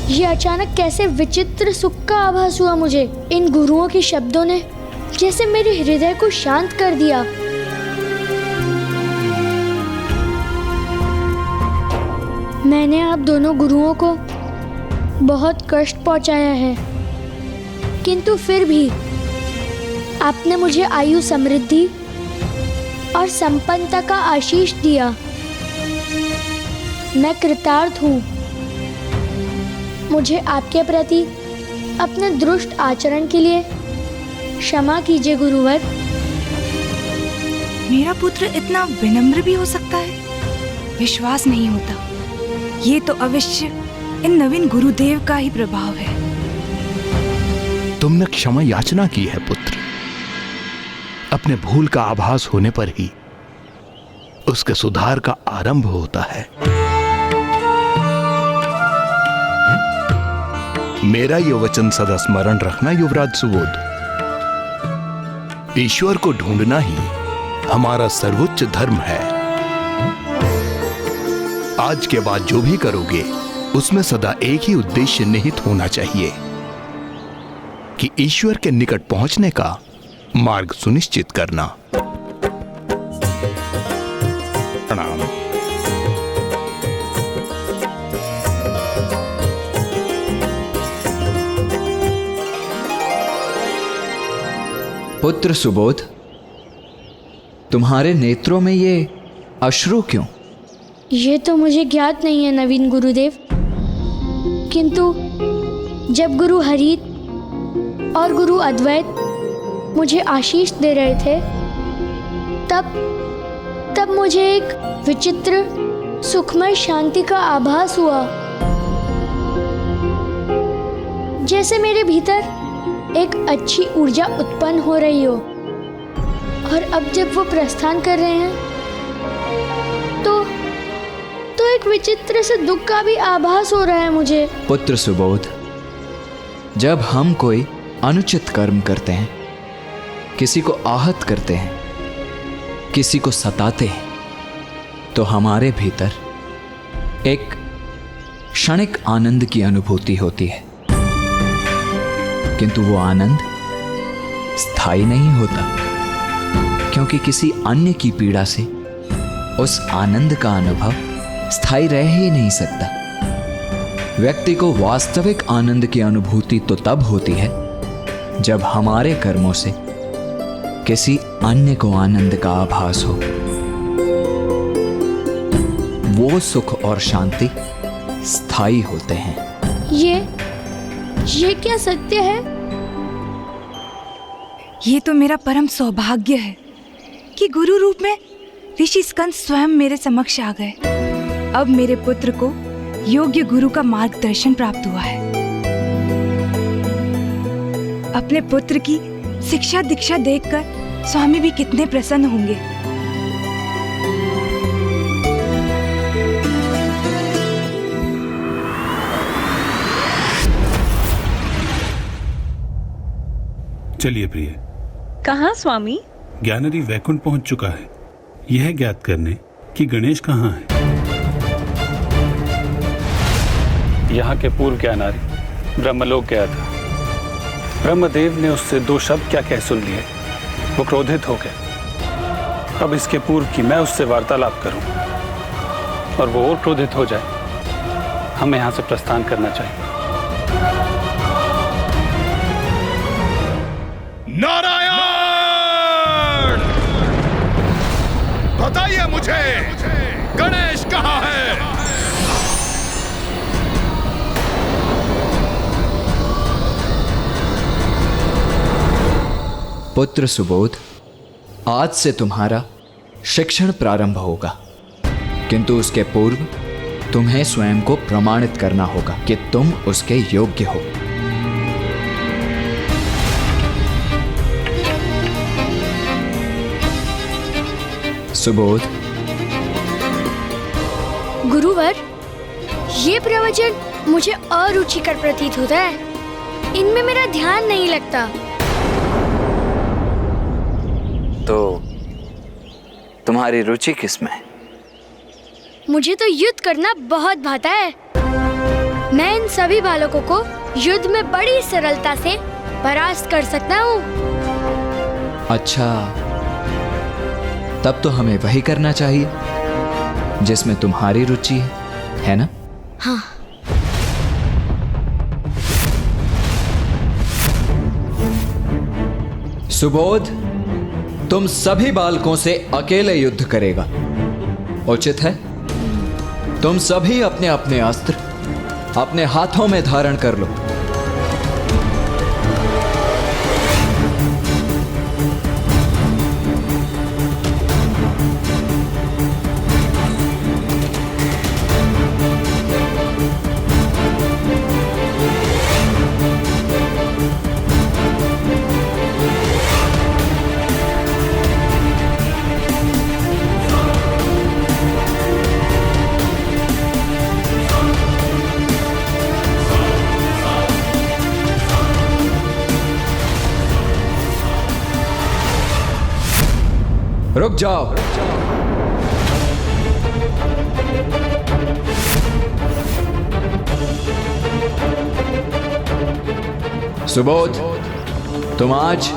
ये अचानक कैसे विचित्र सुख का आभास हुआ मुझे। इन गुरुओं के शब्दों ने जैसे मेरे हृदय को शांत कर दिया। मैंने आप दोनों गुरुओं को बहुत कष्ट पहुंचाया है, किंतु फिर भी आपने मुझे आयु, समृद्धि और संपन्नता का आशीष दिया। मैं कृतार्थ हूँ। मुझे आपके प्रति अपने दुष्ट आचरण के लिए क्षमा कीजिए गुरुवर। मेरा पुत्र इतना विनम्र भी हो सकता है? विश्वास नहीं होता। ये तो अवश्य इन नवीन गुरुदेव का ही प्रभाव है। तुमने क्षमा याचना की है पुत्र। अपने भूल का आभास होने पर ही उसके सुधार का आरंभ होता है। मेरा यह वचन सदा स्मरण रखना युवराज सुबोध। ईश्वर को ढूंढना ही हमारा सर्वोच्च धर्म है। आज के बाद जो भी करोगे उसमें सदा एक ही उद्देश्य निहित होना चाहिए कि ईश्वर के निकट पहुंचने का मार्ग सुनिश्चित करना। प्रणाम। पुत्र सुबोध, तुम्हारे नेत्रों में ये अश्रु क्यों? ये तो मुझे ज्ञात नहीं है नवीन गुरुदेव, किंतु जब गुरु हरित और गुरु अद्वैत मुझे आशीष दे रहे थे तब मुझे एक विचित्र सुखमय शांति का आभास हुआ। जैसे मेरे भीतर एक अच्छी ऊर्जा उत्पन्न हो रही हो, और अब जब वो प्रस्थान कर रहे हैं तो एक विचित्र से दुख का भी आभास हो रहा है मुझे। पुत्र सुबोध, जब हम कोई अनुचित कर्म करते हैं, किसी को आहत करते हैं, किसी को सताते हैं, तो हमारे भीतर एक क्षणिक आनंद की अनुभूति होती है, किंतु वो आनंद स्थायी नहीं होता, क्योंकि किसी अन्य की पीड़ा से उस आनंद का अनुभव स्थायी रह ही नहीं सकता। व्यक्ति को वास्तविक आनंद की अनुभूति तो तब होती है जब हमारे कर्मों से किसी अन्य को आनंद का आभास हो। वो सुख और शांति स्थायी होते हैं। ये क्या सत्य है? ये तो मेरा परम सौभाग्य है कि गुरु रूप में ऋषि स्कंद स्वयं मेरे समक्ष आ गए। अब मेरे पुत्र को योग्य गुरु का मार्गदर्शन प्राप्त हुआ है। अपने पुत्र की शिक्षा दीक्षा देखकर स्वामी भी कितने प्रसन्न होंगे। चलिए प्रिय। कहाँ स्वामी? ज्ञानरी वैकुंठ पहुंच चुका है, यह ज्ञात करने कि गणेश कहाँ है। यहाँ के पूर्व ज्ञानारी ब्रह्मलोक गया था। ब्रह्मदेव ने उससे 2 शब्द क्या कह सुन लिए, वो क्रोधित हो गया। अब इसके पूर्व कि मैं उससे वार्तालाप करूं और वो और क्रोधित हो जाए, हमें यहाँ से प्रस्थान करना चाहिए। नारायण! बताइए मुझे, गणेश कहाँ है? पुत्र सुबोध, आज से तुम्हारा शिक्षण प्रारंभ होगा, किंतु उसके पूर्व तुम्हें स्वयं को प्रमाणित करना होगा कि तुम उसके योग्य हो। सुबोध। गुरुवर, ये प्रवचन मुझे अरुचिकर प्रतीत होता है। इनमें मेरा ध्यान नहीं लगता। तो तुम्हारी रुचि किसमें है? मुझे तो युद्ध करना बहुत भाता है। मैं इन सभी बालकों को युद्ध में बड़ी सरलता से परास्त कर सकता हूँ। अच्छा, तब तो हमें वही करना चाहिए जिसमें तुम्हारी रुचि है ना? हाँ। सुबोध, तुम सभी बालकों से अकेले युद्ध करेगा। उचित है? तुम सभी अपने अपने अस्त्र अपने हाथों में धारण कर लो। रुक जाओ। सुबोध, तुम आज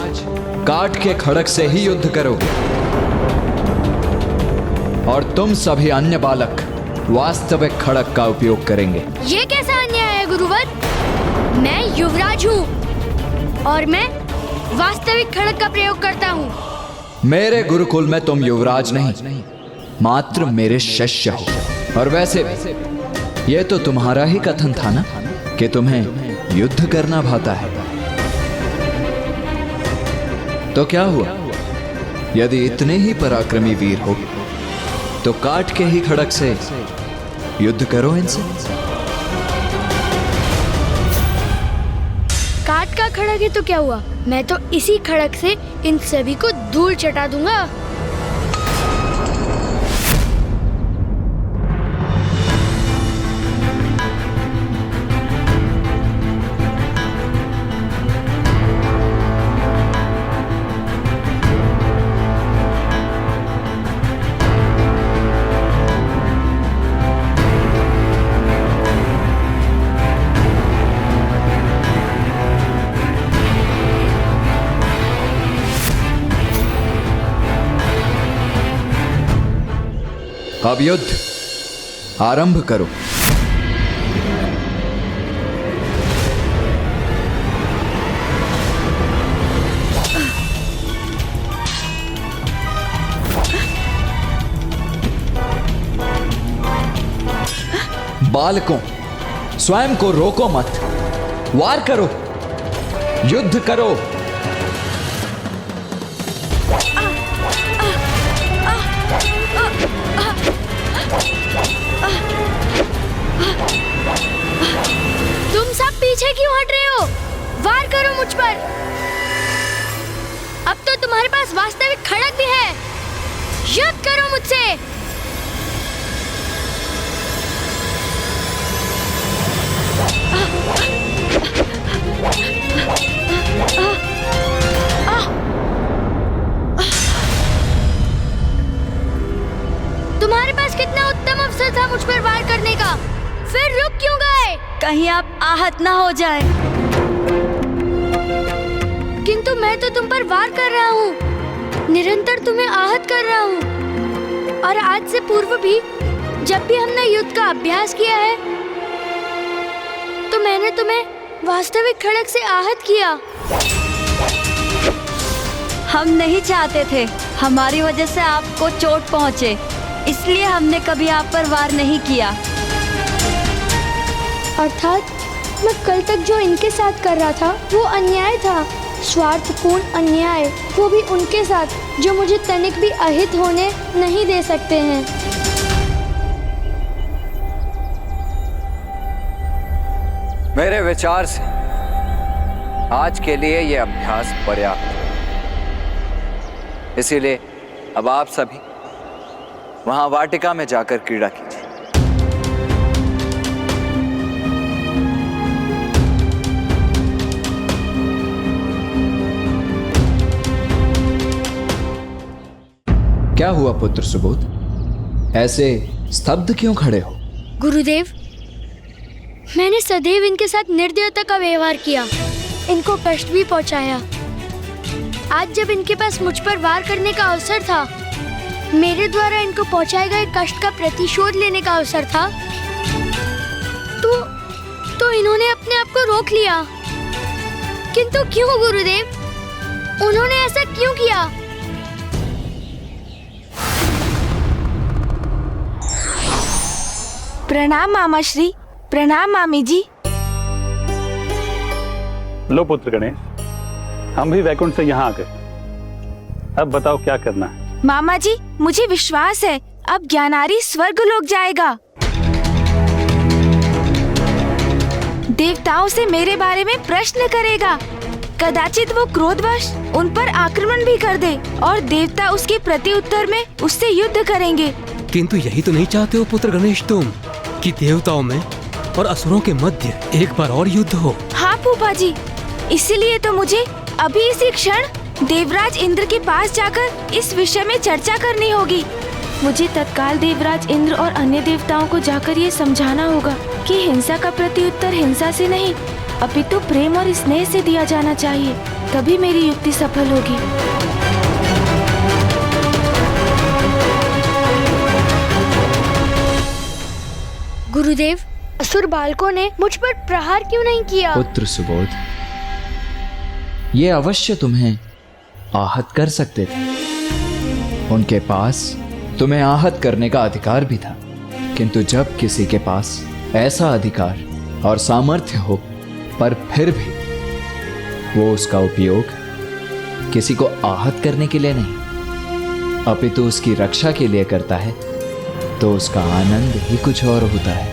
काठ के खड़क से ही युद्ध करोगे और तुम सभी अन्य बालक वास्तविक खड़क का उपयोग करेंगे। ये कैसा अन्याय है गुरुवर? मैं युवराज हूँ और मैं वास्तविक खड़क का प्रयोग करता हूँ। मेरे गुरुकुल में तुम युवराज नहीं, मात्र मेरे शिष्य हो। और वैसे ये तो तुम्हारा ही कथन था ना कि तुम्हें युद्ध करना भाता है। तो क्या हुआ? यदि इतने ही पराक्रमी वीर हो तो काट के ही खड़क से युद्ध करो इनसे। काट का खड़क है तो क्या हुआ? मैं तो इसी खड़क से इन सभी को धूल चटा दूंगा। अब युद्ध आरंभ करो। बालकों, स्वयं को रोको मत, वार करो, युद्ध करो। तुम सब पीछे क्यों हट रहे हो? वार करो मुझ पर। अब तो तुम्हारे पास वास्तविक खड़क भी है। युद्ध करो मुझसे। तुम्हारे पास कितना उत्तम अवसर था मुझ पर वार करने का, फिर रुक क्यों गए? कहीं आप आहत ना हो जाए। किंतु मैं तो तुम पर वार कर रहा हूँ, निरंतर तुम्हें आहत कर रहा हूँ। और आज से पूर्व भी जब भी हमने युद्ध का अभ्यास किया है तो मैंने तुम्हें वास्तविक खड़क से आहत किया। हम नहीं चाहते थे हमारी वजह से आपको चोट पहुंचे, इसलिए हमने कभी आप पर वार नहीं किया। अर्थात मैं कल तक जो इनके साथ कर रहा था वो अन्याय था, स्वार्थपूर्ण अन्याय, वो भी उनके साथ जो मुझे तनिक भी अहित होने नहीं दे सकते हैं। मेरे विचार से आज के लिए यह अभ्यास पर्याप्त है। इसीलिए अब आप सभी वहां वाटिका में जाकर क्रीड़ा कीजिए। क्या हुआ पुत्र सुबोध? ऐसे स्तब्ध क्यों खड़े हो? गुरुदेव, मैंने सदैव इनके साथ निर्दयता का व्यवहार किया, इनको कष्ट भी पहुंचाया। आज जब इनके पास मुझ पर वार करने का अवसर था, मेरे द्वारा इनको पहुंचाए गए कष्ट का प्रतिशोध लेने का अवसर था, तो इन्होंने अपने आप को रोक लिया। किंतु क्यों गुरुदेव? उन्होंने ऐसा क्यों किया? प्रणाम मामा श्री। प्रणाम मामी जी। लो पुत्र गणेश, हम भी वैकुंठ से यहाँ आ गए। अब बताओ क्या करना है? मामा जी, मुझे विश्वास है अब ज्ञानारी स्वर्गलोक जाएगा। देवताओं से मेरे बारे में प्रश्न करेगा। कदाचित वो क्रोधवश उन पर आक्रमण भी कर दे और देवता उसके प्रति उत्तर में उससे युद्ध करेंगे। किंतु यही तो नहीं चाहते हो पुत्र गणेश तुम, कि देवताओं में और असुरों के मध्य एक बार और युद्ध हो? हाँ फूफा जी, इसीलिए तो मुझे अभी इसी क्षण देवराज इंद्र के पास जाकर इस विषय में चर्चा करनी होगी। मुझे तत्काल देवराज इंद्र और अन्य देवताओं को जाकर ये समझाना होगा कि हिंसा का प्रत्युत्तर हिंसा से नहीं, अपितु प्रेम और स्नेह से दिया जाना चाहिए। तभी मेरी युक्ति सफल होगी। गुरुदेव, असुर बालकों ने मुझ पर प्रहार क्यों नहीं किया? पुत्र सुबोध, ये अवश्य तुम्हें आहत कर सकते थे। उनके पास तुम्हें आहत करने का अधिकार भी था, किंतु जब किसी के पास ऐसा अधिकार और सामर्थ्य हो पर फिर भी वो उसका उपयोग किसी को आहत करने के लिए नहीं अपितु उसकी रक्षा के लिए करता है, तो उसका आनंद ही कुछ और होता है।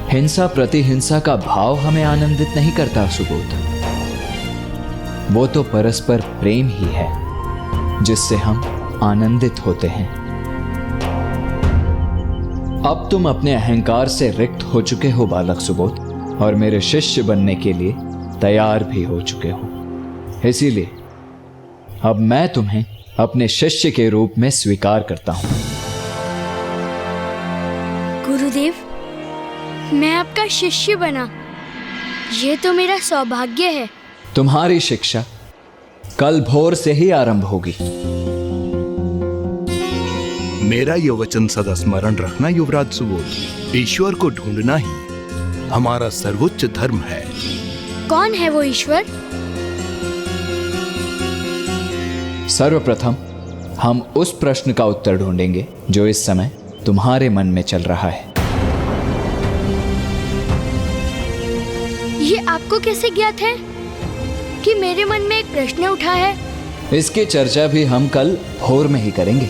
हिंसा प्रति हिंसा का भाव हमें आनंदित नहीं करता सुबोध। वो तो परस्पर प्रेम ही है जिससे हम आनंदित होते हैं। अब तुम अपने अहंकार से रिक्त हो चुके हो बालक सुबोध, और मेरे शिष्य बनने के लिए तैयार भी हो चुके हो। इसीलिए अब मैं तुम्हें अपने शिष्य के रूप में स्वीकार करता हूं। गुरुदेव, मैं आपका शिष्य बना, ये तो मेरा सौभाग्य है। तुम्हारी शिक्षा कल भोर से ही आरंभ होगी। मेरा ये वचन सदा स्मरण रखना युवराज सुबोध, ईश्वर को ढूंढना ही हमारा सर्वोच्च धर्म है। कौन है वो ईश्वर? सर्वप्रथम हम उस प्रश्न का उत्तर ढूंढेंगे जो इस समय तुम्हारे मन में चल रहा है। ये आपको कैसे ज्ञात है कि मेरे मन में एक प्रश्न उठा है? इसकी चर्चा भी हम कल भोर में ही करेंगे।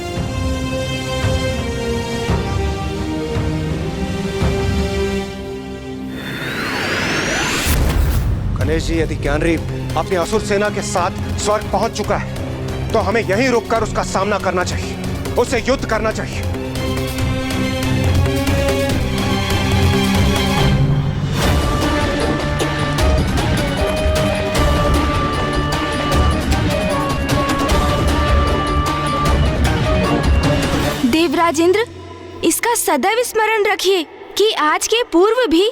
गणेश जी, यदि ज्ञानरी अपनी असुर सेना के साथ स्वर्ग पहुंच चुका है तो हमें यहीं रुककर उसका सामना करना चाहिए, उससे युद्ध करना चाहिए। देवराज इंद्र, इसका सदैव स्मरण रखिए कि आज के पूर्व भी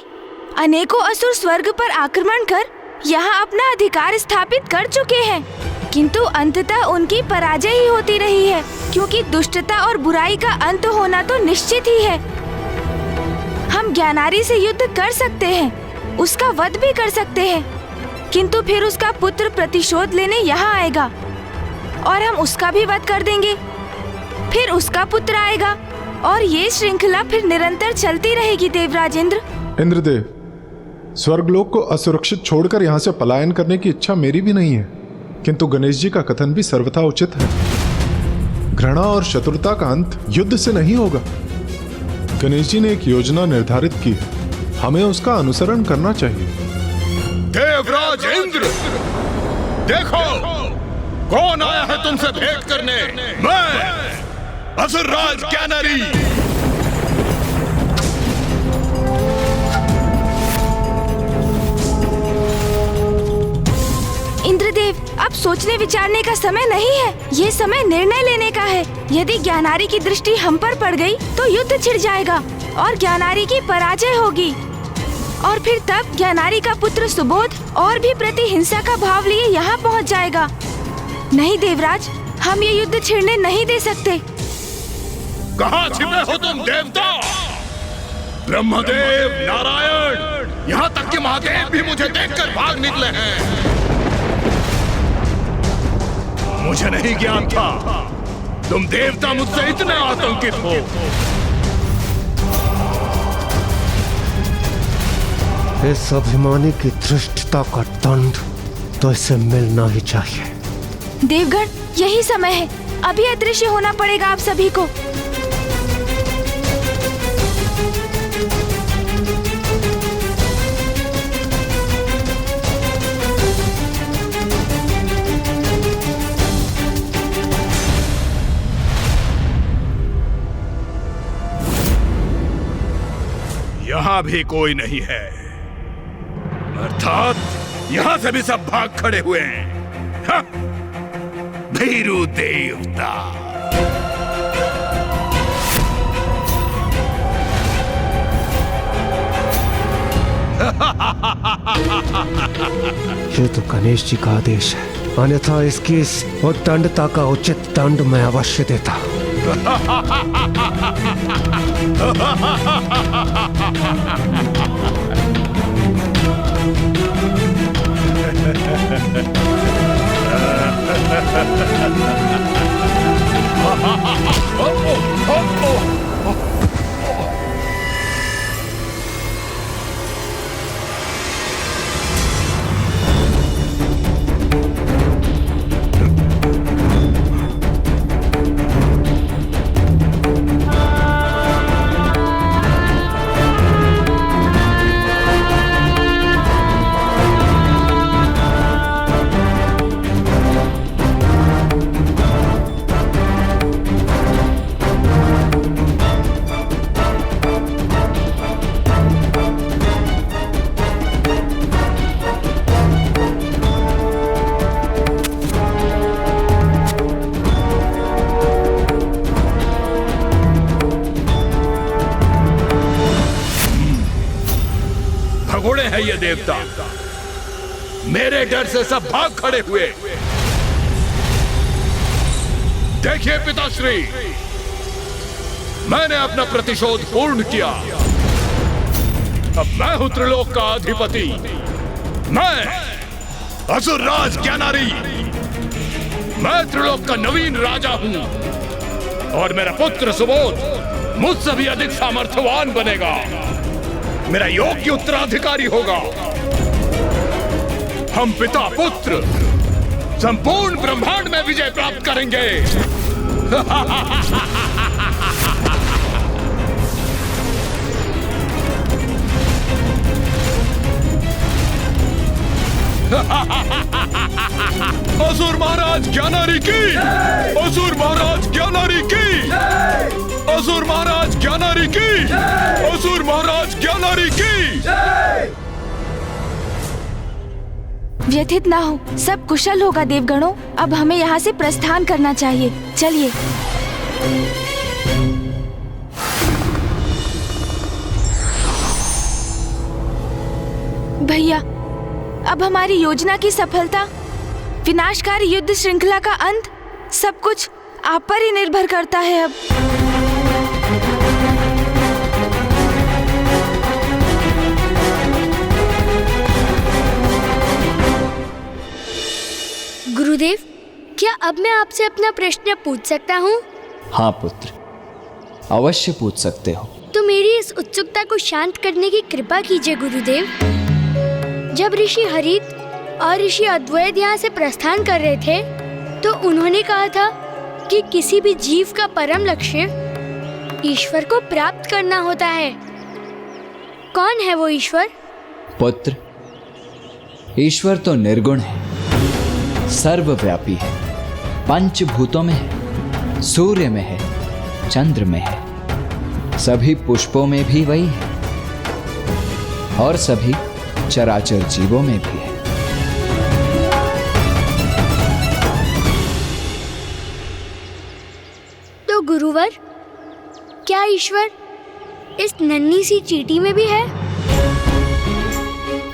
अनेकों असुर स्वर्ग पर आक्रमण कर यहाँ अपना अधिकार स्थापित कर चुके हैं, किंतु अंततः उनकी पराजय ही होती रही है, क्योंकि दुष्टता और बुराई का अंत होना तो निश्चित ही है। हम ज्ञानारी से युद्ध कर सकते हैं, उसका वध भी कर सकते हैं, किंतु फिर उसका पुत्र प्रतिशोध लेने यहाँ आएगा और हम उसका भी वध कर देंगे। फिर उसका पुत्र आएगा और ये श्रृंखला फिर निरंतर चलती रहेगी। देवराज इंद्र। इंद्रदेव, स्वर्गलोक को असुरक्षित छोड़कर यहाँ से पलायन करने की इच्छा मेरी भी नहीं है, किंतु गणेश जी का कथन भी सर्वथा उचित है। घृणा और शत्रुता का अंत युद्ध से नहीं होगा। गणेश जी ने एक योजना निर्धारित की है, हमें उसका अनुसरण करना चाहिए। देवराज इंद्र, देखो कौन आया है तुमसे भेंट करने। मैं असुरराज ज्ञानारी। इंद्रदेव, अब सोचने विचारने का समय नहीं है, ये समय निर्णय लेने का है। यदि ज्ञानारी की दृष्टि हम पर पड़ गई तो युद्ध छिड़ जाएगा और ज्ञानारी की पराजय होगी। और फिर तब ज्ञानारी का पुत्र सुबोध और भी प्रति हिंसा का भाव लिए यहाँ पहुँच जाएगा। नहीं देवराज, हम ये युद्ध छिड़ने नहीं दे सकते। कहाँ छिपे हो तुम देवता? ब्रह्मदेव, नारायण, यहाँ तक कि महादेव भी मुझे देखकर भाग निकले हैं। मुझे नहीं ज्ञान था तुम देवता मुझसे इतने आतंकित हो। इस अभिमानी की धृष्टता का दंड तो इसे मिलना ही चाहिए। देवगण, यही समय है, अभी अदृश्य होना पड़ेगा आप सभी को। यहां भी कोई नहीं है, अर्थात यहां से भी सब भाग खड़े हुए हैं। हाँ, भीरू देवता। ये तो गणेश जी का आदेश है, अन्यथा इसकी इस उद्दंडता का उचित दंड मैं अवश्य देता। भगोड़े हैं ये देवता, मेरे डर से सब भाग खड़े हुए। देखिए पिताश्री, मैंने अपना प्रतिशोध पूर्ण किया। अब मैं हूं त्रिलोक का अधिपति। मैं असुरराज ज्ञानारी, मैं त्रिलोक का नवीन राजा हूं और मेरा पुत्र सुबोध मुझसे भी अधिक सामर्थ्यवान बनेगा, मेरा योग्य उत्तराधिकारी होगा। हम पिता पुत्र संपूर्ण ब्रह्मांड में विजय प्राप्त करेंगे। असुर महाराज ज्ञानारी की, असुर महाराज ज्ञानारी की, असुर महाराज ज्ञानारी की, असुर महाराज ज्ञानारी की। व्यथित ना हो, सब कुशल होगा देवगणों। अब हमें यहाँ से प्रस्थान करना चाहिए। चलिए। भैया, अब हमारी योजना की सफलता, विनाशकारी युद्ध श्रृंखला का अंत, सब कुछ आप पर ही निर्भर करता है। अब गुरुदेव, क्या अब मैं आपसे अपना प्रश्न पूछ सकता हूँ? हाँ पुत्र, अवश्य पूछ सकते हो। तो मेरी इस उत्सुकता को शांत करने की कृपा कीजिए गुरुदेव। जब ऋषि हरित और ऋषि अद्वैत यहाँ से प्रस्थान कर रहे थे, तो उन्होंने कहा था कि किसी भी जीव का परम लक्ष्य ईश्वर को प्राप्त करना होता है। कौन है वो ईश्वर? पुत्र, ईश्वर तो निर्गुण है, सर्वव्यापी है, पंचभूतों में है, सूर्य में है, चंद्र में है, सभी पुष्पों में भी वही है और सभी चराचर जीवों में भी है। तो गुरुवर, क्या ईश्वर इस नन्ही सी चींटी में भी है?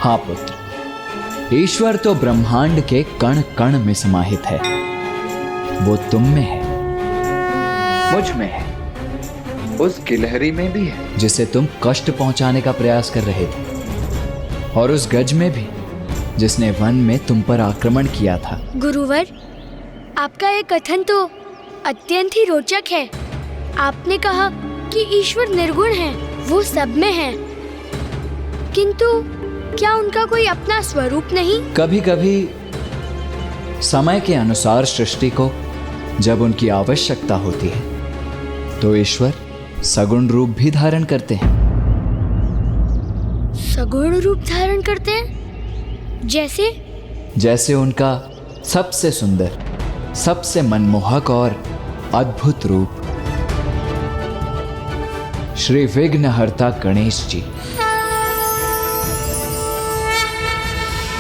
हाँ पुत्र, ईश्वर तो ब्रह्मांड के कण कण में समाहित है। वो तुम में है, मुझ में है, उस गिलहरी में भी है जिसे तुम कष्ट पहुंचाने का प्रयास कर रहे थे, और उस गज में भी जिसने वन में तुम पर आक्रमण किया था। गुरुवर, आपका ये कथन तो अत्यंत ही रोचक है। आपने कहा कि ईश्वर निर्गुण है, वो सब में है, किंतु क्या उनका कोई अपना स्वरूप नहीं? कभी कभी समय के अनुसार सृष्टि को जब उनकी आवश्यकता होती है तो ईश्वर सगुण रूप भी धारण करते हैं। सगुण रूप धारण करते हैं? जैसे उनका सबसे सुंदर, सबसे मनमोहक और अद्भुत रूप श्री विघ्नहर्ता गणेश जी।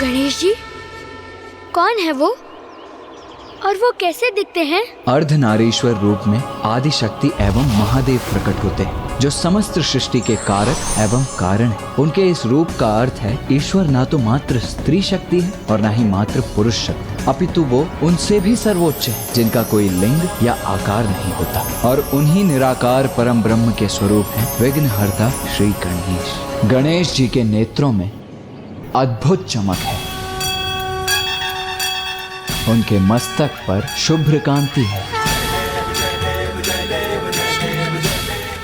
गणेश जी? कौन है वो और वो कैसे दिखते हैं? अर्धनारीश्वर रूप में आदि शक्ति एवं महादेव प्रकट होते हैं, जो समस्त सृष्टि के कारक एवं कारण है। उनके इस रूप का अर्थ है ईश्वर ना तो मात्र स्त्री शक्ति है और ना ही मात्र पुरुष शक्ति, अपितु वो उनसे भी सर्वोच्च है, जिनका कोई लिंग या आकार नहीं होता, और उन्हीं निराकार परम ब्रह्म के स्वरूप है विघ्नहर्ता श्री गणेश। गणेश जी के नेत्रों में अद्भुत चमक है, उनके मस्तक पर शुभ्र कांति है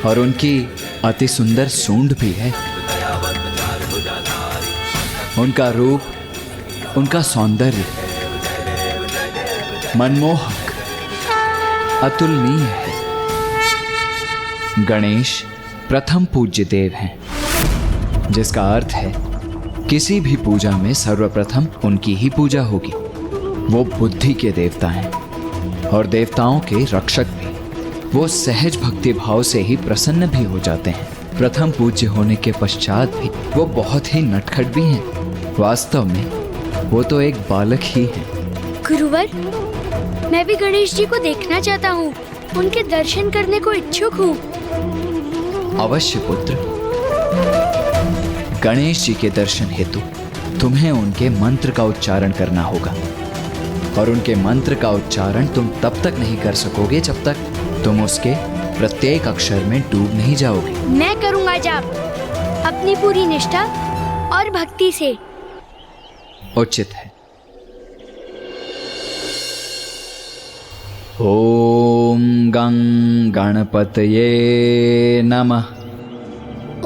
और उनकी अति सुंदर सूंड भी है। उनका रूप, उनका सौंदर्य मनमोहक, अतुलनीय है। गणेश प्रथम पूज्य देव हैं, जिसका अर्थ है किसी भी पूजा में सर्वप्रथम उनकी ही पूजा होगी। वो बुद्धि के देवता हैं और देवताओं के रक्षक भी। वो सहज भक्ति भाव से ही प्रसन्न भी हो जाते हैं। प्रथम पूज्य होने के पश्चात भी वो बहुत ही नटखट भी हैं। वास्तव में वो तो एक बालक ही हैं। गुरुवर, मैं भी गणेश जी को देखना चाहता हूँ, उनके दर्शन करने को इच्छुक हूँ। अवश्य पुत्र, गणेश जी के दर्शन हेतु तुम्हें उनके मंत्र का उच्चारण करना होगा, और उनके मंत्र का उच्चारण तुम तब तक नहीं कर सकोगे जब तक तुम उसके प्रत्येक अक्षर में डूब नहीं जाओगे। मैं करूँगा जाप, अपनी पूरी निष्ठा और भक्ति से। उचित है। ओम गं गणपतये नमः।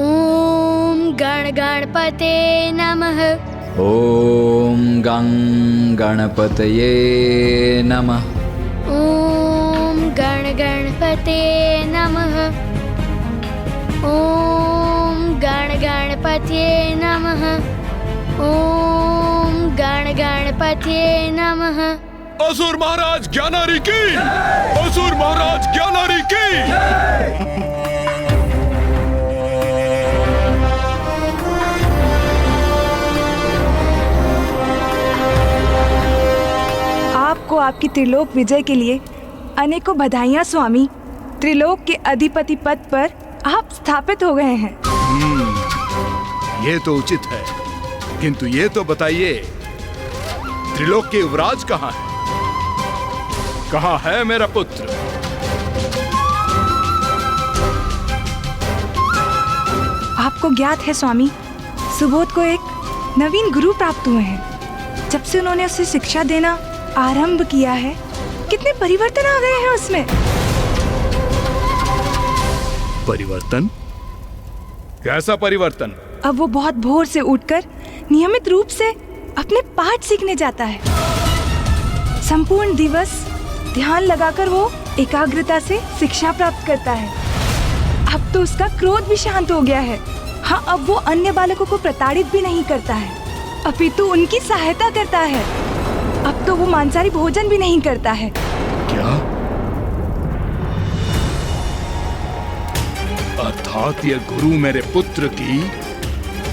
ओम गण गणपते नमः। ओम गं गणपतये नमः। ओम गण गणपते नमः। ओम गण गणपते नमः। ओम गण गणपते नमः। असुर महाराज ज्ञानारी की, असुर महाराज ज्ञानारी की। आपको आपकी त्रिलोक विजय के लिए अनेकों बधाइयाँ स्वामी। त्रिलोक के अधिपति पद पर आप स्थापित हो गए हैं। ये तो उचित है, किंतु ये तो बताइए, त्रिलोक के युवराज कहाँ है? कहाँ है मेरा पुत्र? आपको ज्ञात है स्वामी, सुबोध को एक नवीन गुरु प्राप्त हुए हैं। जब से उन्होंने उसे शिक्षा देना आरंभ किया है, कितने परिवर्तन आ गए हैं उसमें। परिवर्तन? कैसा परिवर्तन? अब वो बहुत भोर से उठकर नियमित रूप से अपने पाठ सीखने जाता है। संपूर्ण दिवस ध्यान लगाकर वो एकाग्रता से शिक्षा प्राप्त करता है। अब तो उसका क्रोध भी शांत हो गया है। हाँ, अब वो अन्य बालकों को प्रताड़ित भी नहीं करता है, अपितु उनकी सहायता करता है। अब तो वो मांसाहारी भोजन भी नहीं करता है। क्या? अर्थात ये गुरु मेरे पुत्र की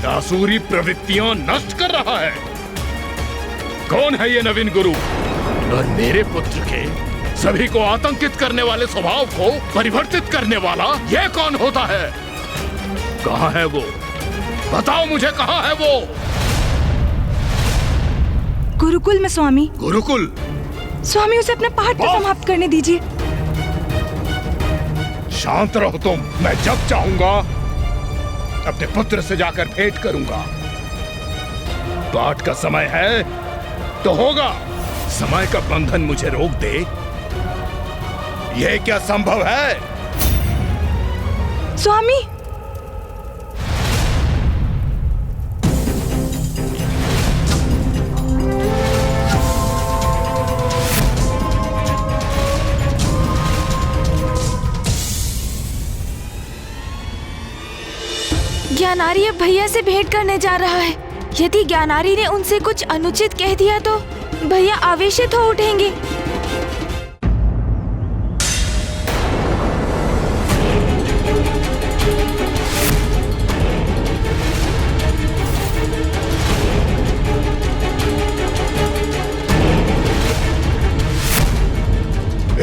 आसुरी प्रवृत्तियां नष्ट कर रहा है। कौन है ये नवीन गुरु? और मेरे पुत्र के सभी को आतंकित करने वाले स्वभाव को परिवर्तित करने वाला ये कौन होता है? कहाँ है वो? बताओ मुझे, कहाँ है वो? गुरुकुल में स्वामी। गुरुकुल? स्वामी, उसे अपने पाठ को समाप्त करने दीजिए। शांत रहो तुम। मैं जब चाहूंगा अपने पुत्र से जाकर भेंट करूंगा। पाठ का समय है तो होगा। समय का बंधन मुझे रोक दे, यह क्या संभव है? स्वामी, ज्ञानारी अब भैया से भेंट करने जा रहा है। यदि ज्ञानारी ने उनसे कुछ अनुचित कह दिया तो भैया आवेशित हो उठेंगे।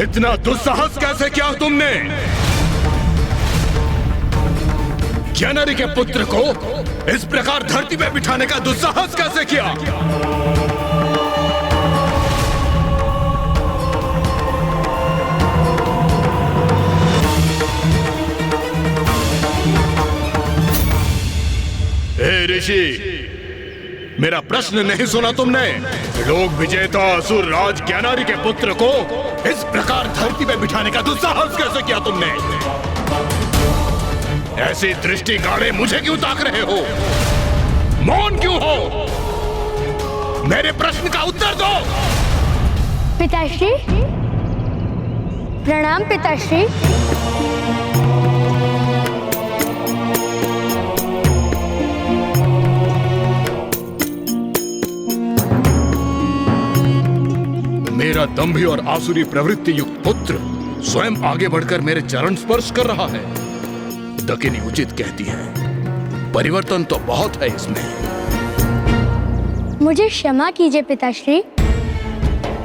इतना दुस्साहस कैसे किया तुमने? ज्ञानारी के पुत्र को इस प्रकार धरती पे बिठाने का दुस्साहस कैसे किया? हे ऋषि, मेरा प्रश्न नहीं सुना तुमने? लोक विजेता असुर राज ज्ञानारी के पुत्र को इस प्रकार धरती पे बिठाने का दुस्साहस कैसे किया तुमने? ऐसी दृष्टि गाड़े मुझे क्यों ताक रहे हो? मौन क्यों हो? मेरे प्रश्न का उत्तर दो। पिताश्री, प्रणाम पिताश्री। मेरा दंभी और आसुरी प्रवृत्ति युक्त पुत्र स्वयं आगे बढ़कर मेरे चरण स्पर्श कर रहा है। दकिनी उचित कहती है, परिवर्तन तो बहुत है इसमें। मुझे क्षमा कीजिए पिताश्री,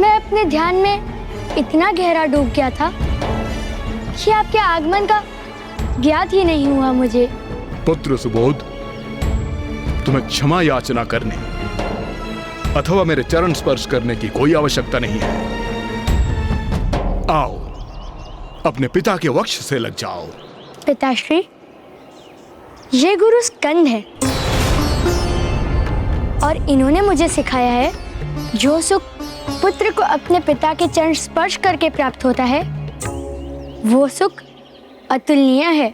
मैं अपने ध्यान में इतना गहरा डूब गया था कि आपके आगमन का ज्ञात ही नहीं हुआ मुझे। पुत्र सुबोध, तुम्हें क्षमा याचना करने अथवा मेरे चरण स्पर्श करने की कोई आवश्यकता नहीं है। आओ, अपने पिता के वक्ष से लग जाओ। पिताश्री, ये गुरु स्कंद है और इन्होंने मुझे सिखाया है जो सुख पुत्र को अपने पिता के चरण स्पर्श करके प्राप्त होता है वो सुख अतुलनीय है।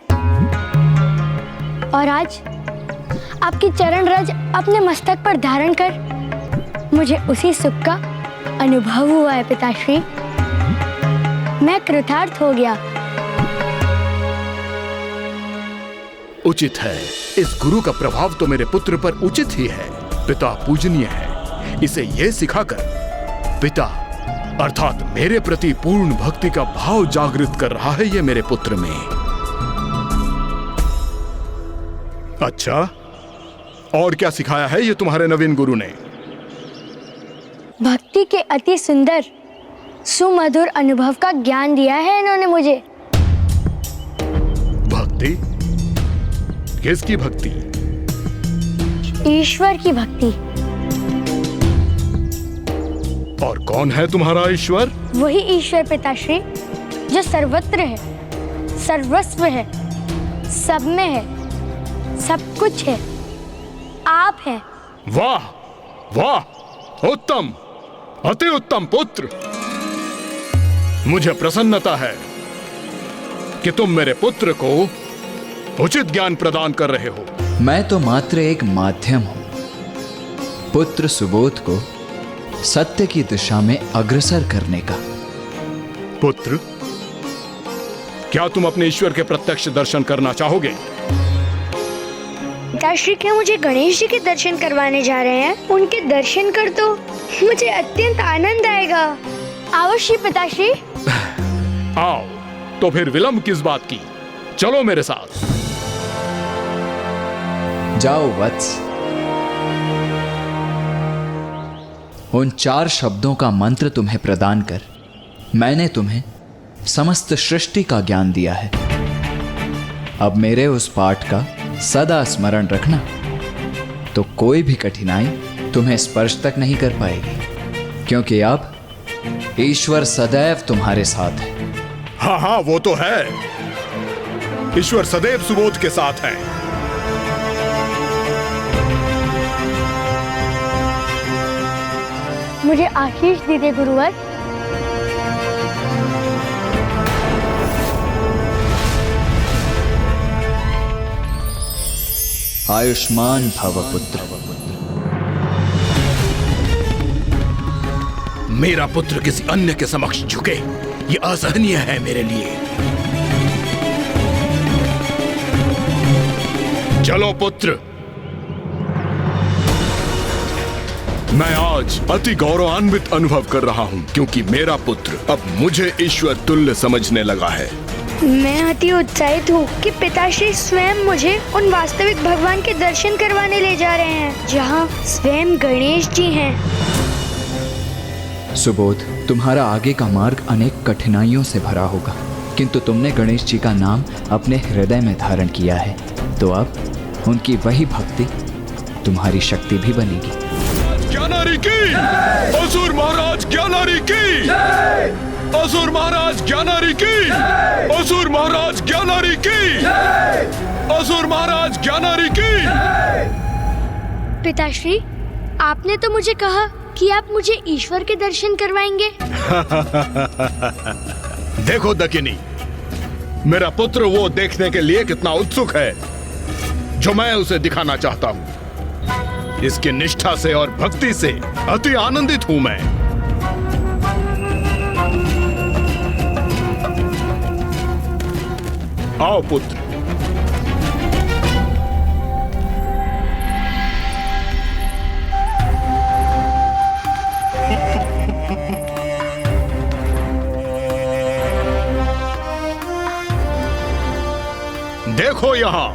और आज आपकी चरण रज अपने मस्तक पर धारण कर मुझे उसी सुख का अनुभव हुआ है पिताश्री। मैं कृतार्थ हो गया। उचित है, इस गुरु का प्रभाव तो मेरे पुत्र पर उचित ही है। पिता पूजनीय है, इसे यह सिखाकर पिता अर्थात मेरे प्रति पूर्ण भक्ति का भाव जागृत कर रहा है ये मेरे पुत्र में। अच्छा, और क्या सिखाया है ये तुम्हारे नवीन गुरु ने? भक्ति के अति सुंदर सुमधुर अनुभव का ज्ञान दिया है इन्होंने मुझे। भक्ति? किसकी भक्ति? ईश्वर की भक्ति। और कौन है तुम्हारा ईश्वर? वही ईश्वर पिताश्री जो सर्वत्र है, सर्वस्व है, सब में है, सब कुछ है, आप हैं। वाह वाह, उत्तम, अति उत्तम पुत्र। मुझे प्रसन्नता है कि तुम मेरे पुत्र को उचित ज्ञान प्रदान कर रहे हो। मैं तो मात्र एक माध्यम हूं पुत्र सुबोध को सत्य की दिशा में अग्रसर करने का। पुत्र, क्या तुम अपने ईश्वर के प्रत्यक्ष दर्शन करना चाहोगे? पिताश्री, क्या मुझे गणेश जी के दर्शन करवाने जा रहे हैं? उनके दर्शन कर तो मुझे अत्यंत आनंद आएगा। अवश्य पिताश्री। आओ, तो फिर विलंब किस बात की? चलो मेरे साथ। जाओ वत्स। उन 4 शब्दों का मंत्र तुम्हें प्रदान कर मैंने तुम्हें समस्त सृष्टि का ज्ञान दिया है। अब मेरे उस पाठ का सदा स्मरण रखना, तो कोई भी कठिनाई तुम्हें स्पर्श तक नहीं कर पाएगी, क्योंकि अब ईश्वर सदैव तुम्हारे साथ है। हाँ हाँ, वो तो है। ईश्वर सदैव सुबोध के साथ है। मुझे आशीष दीजिए गुरुवर। आयुष्मान भव पुत्र। मेरा पुत्र किसी अन्य के समक्ष झुके, ये असहनीय है मेरे लिए। चलो पुत्र, मैं आज अति गौरवान्वित अनुभव कर रहा हूँ, क्योंकि मेरा पुत्र अब मुझे ईश्वर तुल्य समझने लगा है। मैं अति उत्साहित हूँ कि पिताश्री स्वयं मुझे उन वास्तविक भगवान के दर्शन करवाने ले जा रहे हैं, जहाँ स्वयं गणेश जी हैं। सुबोध, तुम्हारा आगे का मार्ग अनेक कठिनाइयों से भरा होगा, किंतु तुमने गणेश जी का नाम अपने हृदय में धारण किया है, तो अब उनकी वही भक्ति तुम्हारी शक्ति भी बनेगी। ज्ञानारी की, असुर महाराज ज्ञानारी की, असुर महाराज ज्ञानारी की, असुर महाराज ज्ञानारी की, असुर महाराज ज्ञानारी की। पिताश्री, आपने तो मुझे कहा कि आप मुझे ईश्वर के दर्शन करवाएंगे। देखो दकिनी, मेरा पुत्र वो देखने के लिए कितना उत्सुक है जो मैं उसे दिखाना चाहता हूँ। इसकी निष्ठा से और भक्ति से अति आनंदित हूँ मैं। आओ पुत्र। देखो यहाँ,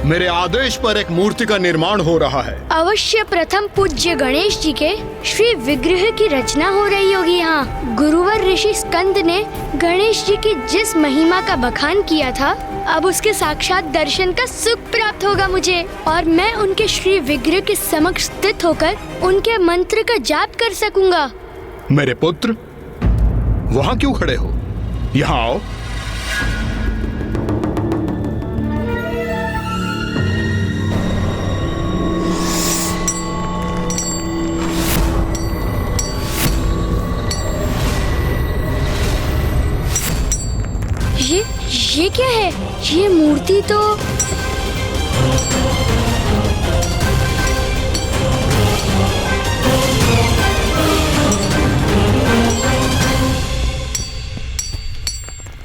मेरे आदेश पर एक मूर्ति का निर्माण हो रहा है। अवश्य प्रथम पूज्य गणेश जी के श्री विग्रह की रचना हो रही होगी यहाँ। गुरुवर ऋषि स्कंद ने गणेश जी की जिस महिमा का बखान किया था, अब उसके साक्षात दर्शन का सुख प्राप्त होगा मुझे, और मैं उनके श्री विग्रह के समक्ष स्थित होकर उनके मंत्र का जाप कर सकूंगा। मेरे पुत्र, वहाँ क्यों खड़े हो? यहाँ आओ। ये क्या है? ये मूर्ति तो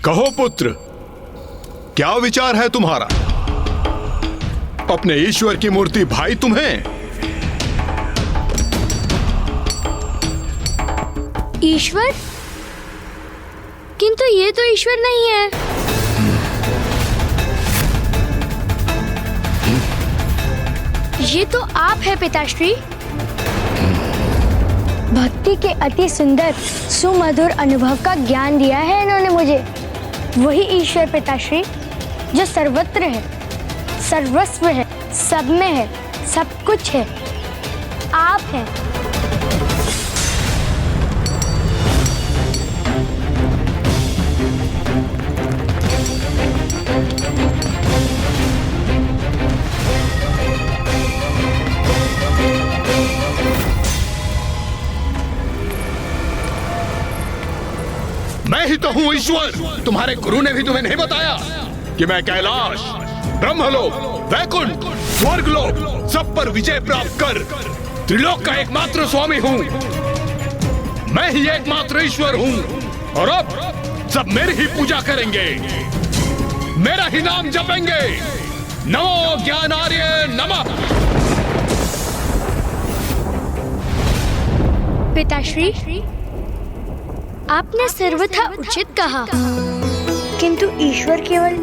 कहो पुत्र, क्या विचार है तुम्हारा? अपने ईश्वर की मूर्ति भाई तुम्हें? ईश्वर? किंतु ये तो ईश्वर नहीं है। ये तो आप है पिताश्री। भक्ति के अति सुंदर सुमधुर अनुभव का ज्ञान दिया है इन्होंने मुझे। वही ईश्वर पिताश्री जो सर्वत्र है, सर्वस्व है, सब में है, सब कुछ है। आप हैं। मैं ही तो हूँ ईश्वर। तुम्हारे गुरु ने भी तुम्हें नहीं बताया कि मैं कैलाश, ब्रह्मलोक, वैकुंठ, स्वर्गलोक सब पर विजय प्राप्त कर त्रिलोक का एकमात्र स्वामी हूँ। मैं ही एकमात्र ईश्वर हूँ, और अब सब मेरी ही पूजा करेंगे, मेरा ही नाम जपेंगे। नमो ज्ञानार्य नमः। पिताश्री, आपने सर्वथा उचित कहा, किंतु ईश्वर केवल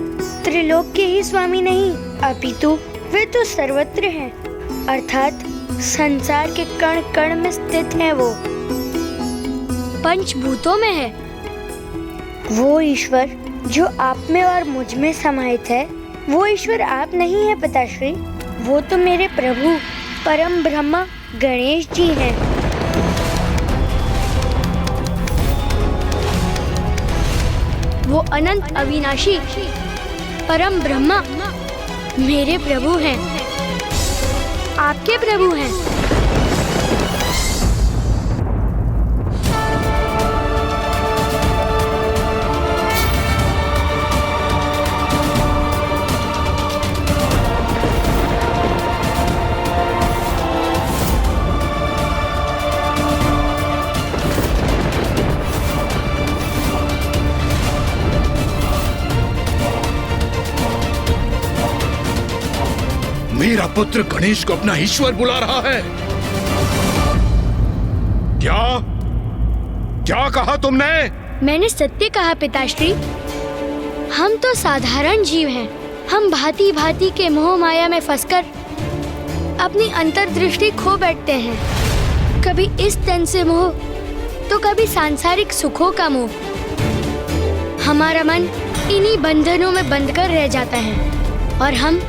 त्रिलोक के ही स्वामी नहीं, अपितु वे तो सर्वत्र हैं, अर्थात संसार के कण कण में स्थित है। वो पंचभूतों में है। वो ईश्वर जो आप में और मुझ में समाहित है, वो ईश्वर आप नहीं है पिताश्री। वो तो मेरे प्रभु परम ब्रह्म गणेश जी हैं। वो अनंत अविनाशी परम ब्रह्मा मेरे प्रभु हैं, आपके प्रभु हैं। मेरा पुत्र गणेश को अपना ईश्वर बुला रहा है। क्या क्या कहा तुमने? मैंने सत्य कहा पिताश्री। हम तो साधारण जीव हैं। हम भांति भांति के मोह माया में फंसकर अपनी अंतर्दृष्टि खो बैठते हैं। कभी इस तन से मोह तो कभी सांसारिक सुखों का मोह। हमारा मन इन्हीं बंधनों में बंधकर रह जाता है और हम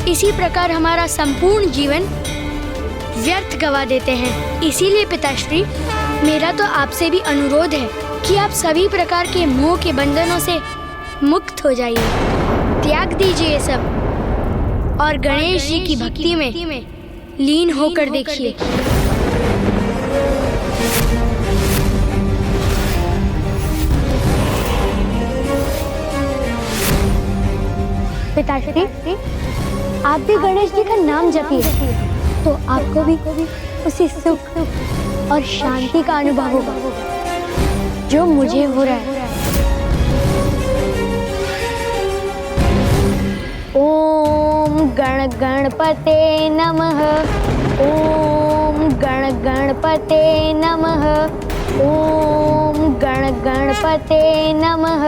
इसी प्रकार हमारा संपूर्ण जीवन व्यर्थ गवा देते हैं। इसीलिए पिताश्री, मेरा तो आपसे भी अनुरोध है कि आप सभी प्रकार के मोह के बंधनों से मुक्त हो जाइए, त्याग दीजिए ये सब और गणेश जी की भक्ति में लीन होकर देखिए। पिताश्री, आप भी गणेश जी का नाम जपिए तो आपको भी उसी सुख और शांति का अनुभव होगा जो मुझे हो रहा है। ओम गण गणपते नमः। ओम गण गणपते नमः। ओम गण गणपते नमः।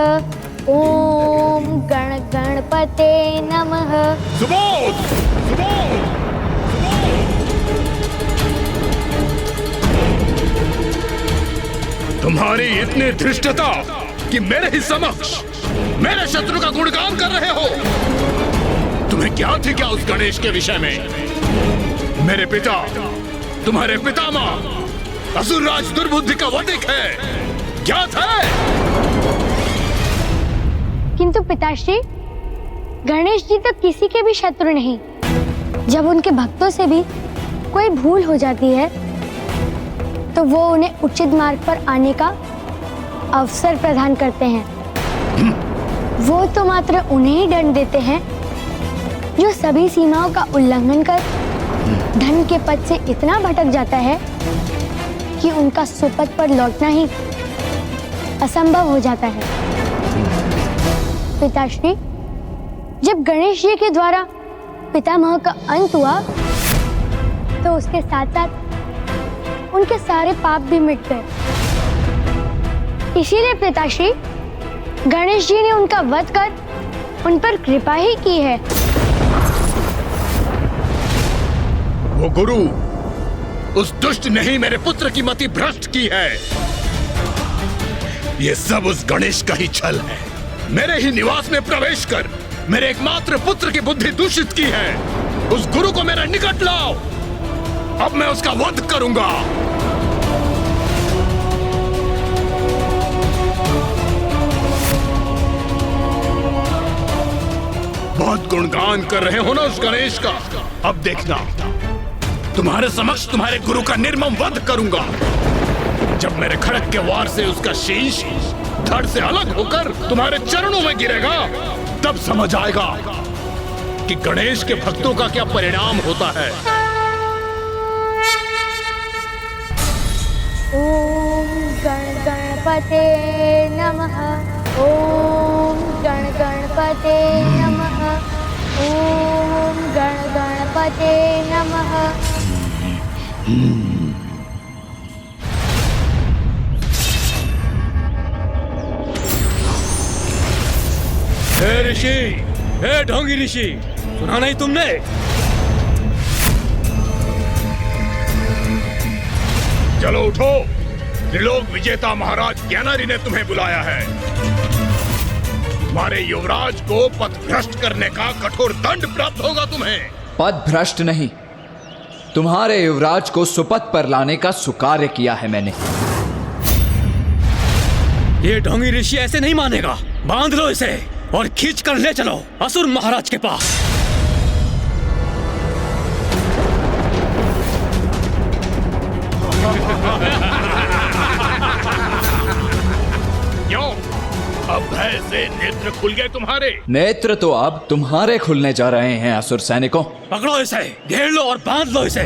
ओम गण गणपते नमः। सुबोध! सुबोध! तुम्हारी इतनी धृष्टता कि मेरे ही समक्ष मेरे शत्रु का गुणगान कर रहे हो। तुम्हें क्या थी क्या उस गणेश के विषय में? मेरे पिता, तुम्हारे पितामह असुरराज दुर्बुद्धि का वधिक है, क्या था? किंतु पिताश्री, गणेश जी तो किसी के भी शत्रु नहीं। जब उनके भक्तों से भी कोई भूल हो जाती है तो वो उन्हें उचित मार्ग पर आने का अवसर प्रदान करते हैं। वो तो मात्र उन्हें ही दंड देते हैं जो सभी सीमाओं का उल्लंघन कर धन के पद से इतना भटक जाता है कि उनका सुपथ पर लौटना ही असंभव हो जाता है। पिताश्री, जब गणेश जी के द्वारा पितामह का अंत हुआ तो उसके साथ साथ उनके सारे पाप भी मिट गए। इसीलिए पिताश्री, गणेश जी ने उनका वध कर उन पर कृपा ही की है। वो गुरु, उस दुष्ट ने ही मेरे पुत्र की मति भ्रष्ट की है। ये सब उस गणेश का ही छल है। मेरे ही निवास में प्रवेश कर मेरे एकमात्र पुत्र की बुद्धि दूषित की है। उस गुरु को मेरे निकट लाओ, अब मैं उसका वध करूंगा। बहुत गुणगान कर रहे हो ना उस गणेश का। अब देखना, तुम्हारे समक्ष तुम्हारे गुरु का निर्मम वध करूंगा। जब मेरे खड़ग के वार से उसका शीश धड़ से अलग होकर तुम्हारे चरणों में गिरेगा, तब समझ आएगा कि गणेश के भक्तों का क्या परिणाम होता है। ओम गण गणपते नमः। ओम गण गणपते नमः। ओम गण गणपते नमः। हे ऋषि, हे ढोंगी ऋषि, सुना नहीं तुमने? चलो उठो, त्रिलोक विजेता महाराज ज्ञानारी ने तुम्हें बुलाया है। तुम्हारे युवराज को पथ भ्रष्ट करने का कठोर दंड प्राप्त होगा तुम्हें। पद भ्रष्ट नहीं, तुम्हारे युवराज को सुपथ पर लाने का सुकार्य किया है मैंने। ये ढोंगी ऋषि ऐसे नहीं मानेगा। बांध लो इसे और खींच कर ले चलो असुर महाराज के पास। क्यों? अब भय से नेत्र खुल गए तुम्हारे? नेत्र तो अब तुम्हारे खुलने जा रहे हैं असुर सैनिकों। पकड़ो इसे, घेर लो और बांध लो इसे।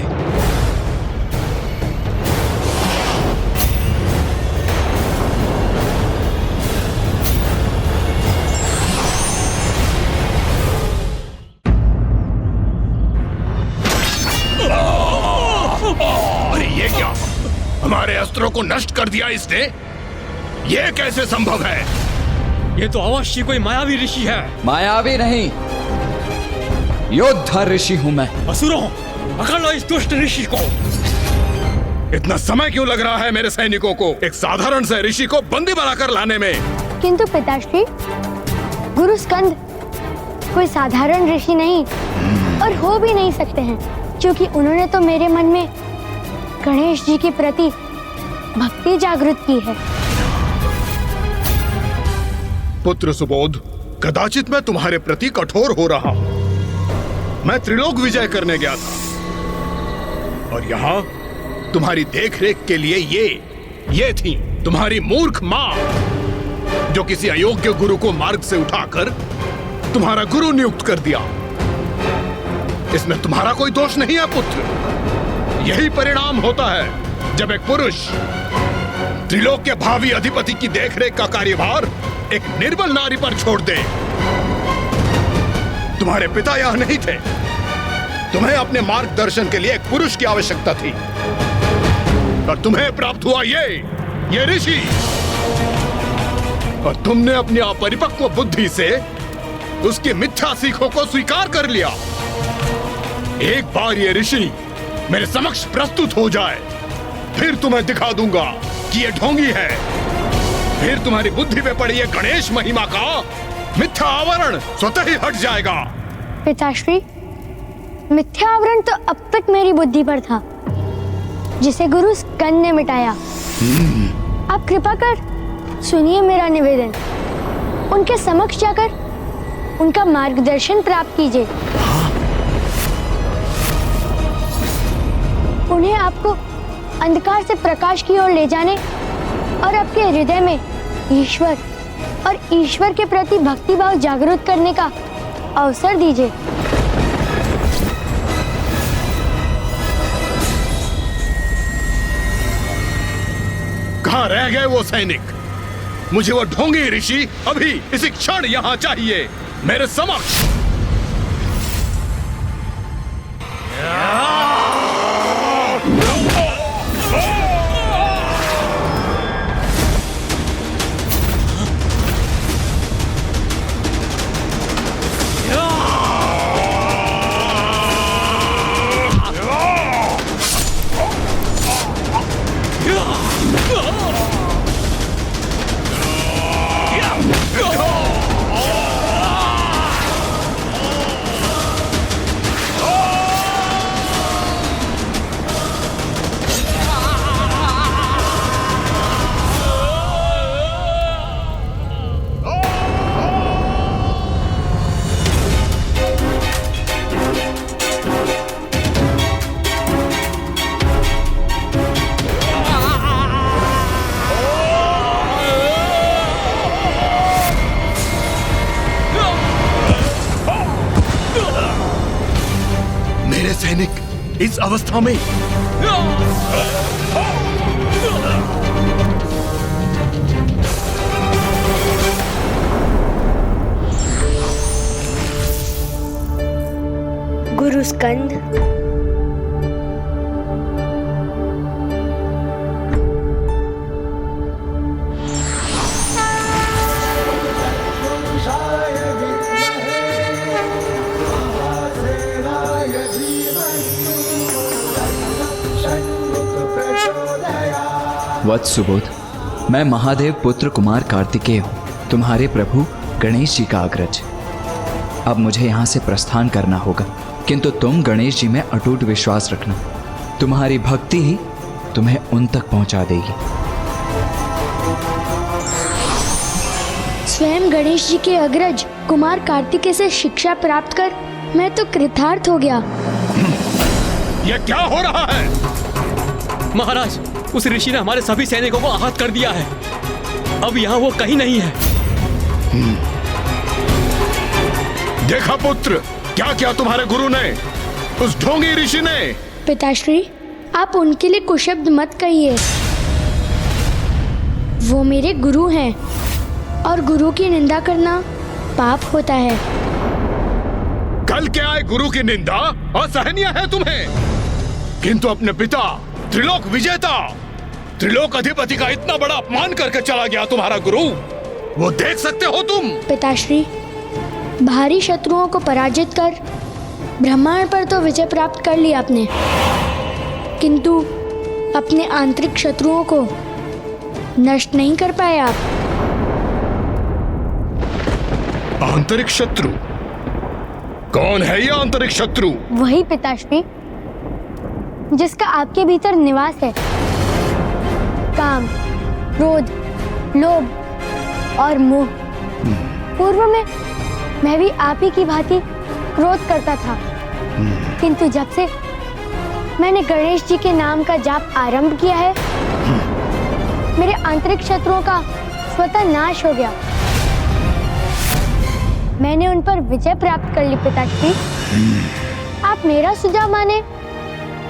अरे ये क्या? हमारे अस्त्रों को नष्ट कर दिया इसने? ये कैसे संभव है? ये तो अवश्य कोई मायावी ऋषि है। मायावी नहीं, योद्धा ऋषि हूं मैं। असुरों, पकड़ लो इस दुष्ट ऋषि को। इतना समय क्यों लग रहा है मेरे सैनिकों को एक साधारण से ऋषि को बंदी बनाकर लाने में? किंतु पिताश्री, गुरु स्कंद कोई साधारण ऋषि नहीं और हो भी नहीं सकते हैं, क्योंकि उन्होंने तो मेरे मन में गणेश जी के प्रति भक्ति जागृत की है। पुत्र सुबोध, कदाचित मैं तुम्हारे प्रति कठोर हो रहा हूं। मैं त्रिलोक विजय करने गया था और यहाँ तुम्हारी देखरेख के लिए ये थी तुम्हारी मूर्ख माँ, जो किसी अयोग्य गुरु को मार्ग से उठाकर तुम्हारा गुरु नियुक्त कर दिया। इसमें तुम्हारा कोई दोष नहीं है पुत्र। यही परिणाम होता है जब एक पुरुष त्रिलोक के भावी अधिपति की देखरेख का कार्यभार एक निर्बल नारी पर छोड़ दे। तुम्हारे पिता यहां नहीं थे। तुम्हें अपने मार्गदर्शन के लिए एक पुरुष की आवश्यकता थी और तुम्हें प्राप्त हुआ ये ऋषि। और तुमने अपनी अपरिपक्व बुद्धि से उसकी मिथ्या सीखों को स्वीकार कर लिया। एक बार ये ऋषि मेरे समक्ष प्रस्तुत हो जाए, फिर तुम्हें दिखा दूंगा कि ये ढोंगी है। फिर तुम्हारी बुद्धि में पड़ी ये गणेश महिमा का मिथ्या आवरण स्वतः ही हट जाएगा। पिताश्री, मिथ्या आवरण तो अब तक मेरी बुद्धि पर था, जिसे गुरु स्कंद ने मिटाया। आप कृपा कर सुनिए मेरा निवेदन। उनके समक्ष जाकर उनका मार्गदर्शन प्राप्त कीजिए। उन्हें आपको अंधकार से प्रकाश की ओर ले जाने और आपके हृदय में ईश्वर और ईश्वर के प्रति भक्ति भाव जागृत करने का अवसर दीजिए। कहाँ रह गए वो सैनिक? मुझे वो ढोंगी ऋषि अभी इसी क्षण यहाँ चाहिए, मेरे समक्ष। इस अवस्था में गुरु स्कंद, वत्स सुबोध, मैं महादेव पुत्र कुमार कार्तिकेय हूँ, तुम्हारे प्रभु गणेश जी का अग्रज। अब मुझे यहाँ से प्रस्थान करना होगा, किंतु तुम गणेश जी में अटूट विश्वास रखना। तुम्हारी भक्ति ही तुम्हें उन तक पहुंचा देगी। स्वयं गणेश जी के अग्रज कुमार कार्तिकेय से शिक्षा प्राप्त कर मैं तो कृतार्थ हो गया। ये क्या हो रहा है? महाराज, उस ऋषि ने हमारे सभी सैनिकों को आहत कर दिया है। अब यहाँ वो कहीं नहीं है। देखा पुत्र, क्या क्या तुम्हारे गुरु ने, उस ढोंगी ऋषि ने। पिताश्री, आप उनके लिए कुशब्द मत कहिए। वो मेरे गुरु हैं और गुरु की निंदा करना पाप होता है। कल के आए गुरु की निंदा असहनीय है तुम्हें, किंतु अपने पिता त्रिलोक विजेता, त्रिलोक अधिपति का इतना बड़ा अपमान करके चला गया तुम्हारा गुरु, वो देख सकते हो तुम? पिताश्री, भारी शत्रुओं को पराजित कर ब्रह्मांड पर तो विजय प्राप्त कर लिया आपने, किंतु अपने आंतरिक शत्रुओं को नष्ट नहीं कर पाए आप। आंतरिक शत्रु? कौन है ये आंतरिक शत्रु? वही पिताश्री जिसका आपके भीतर निवास है। काम, क्रोध, लोभ और मोह। पूर्व में मैं भी आप ही की भांति क्रोध करता था, किंतु जब से मैंने गणेश जी के नाम का जाप आरंभ किया है, मेरे आंतरिक शत्रुओं का स्वतः नाश हो गया। मैंने उन पर विजय प्राप्त कर ली पिताश्री। आप मेरा सुझाव माने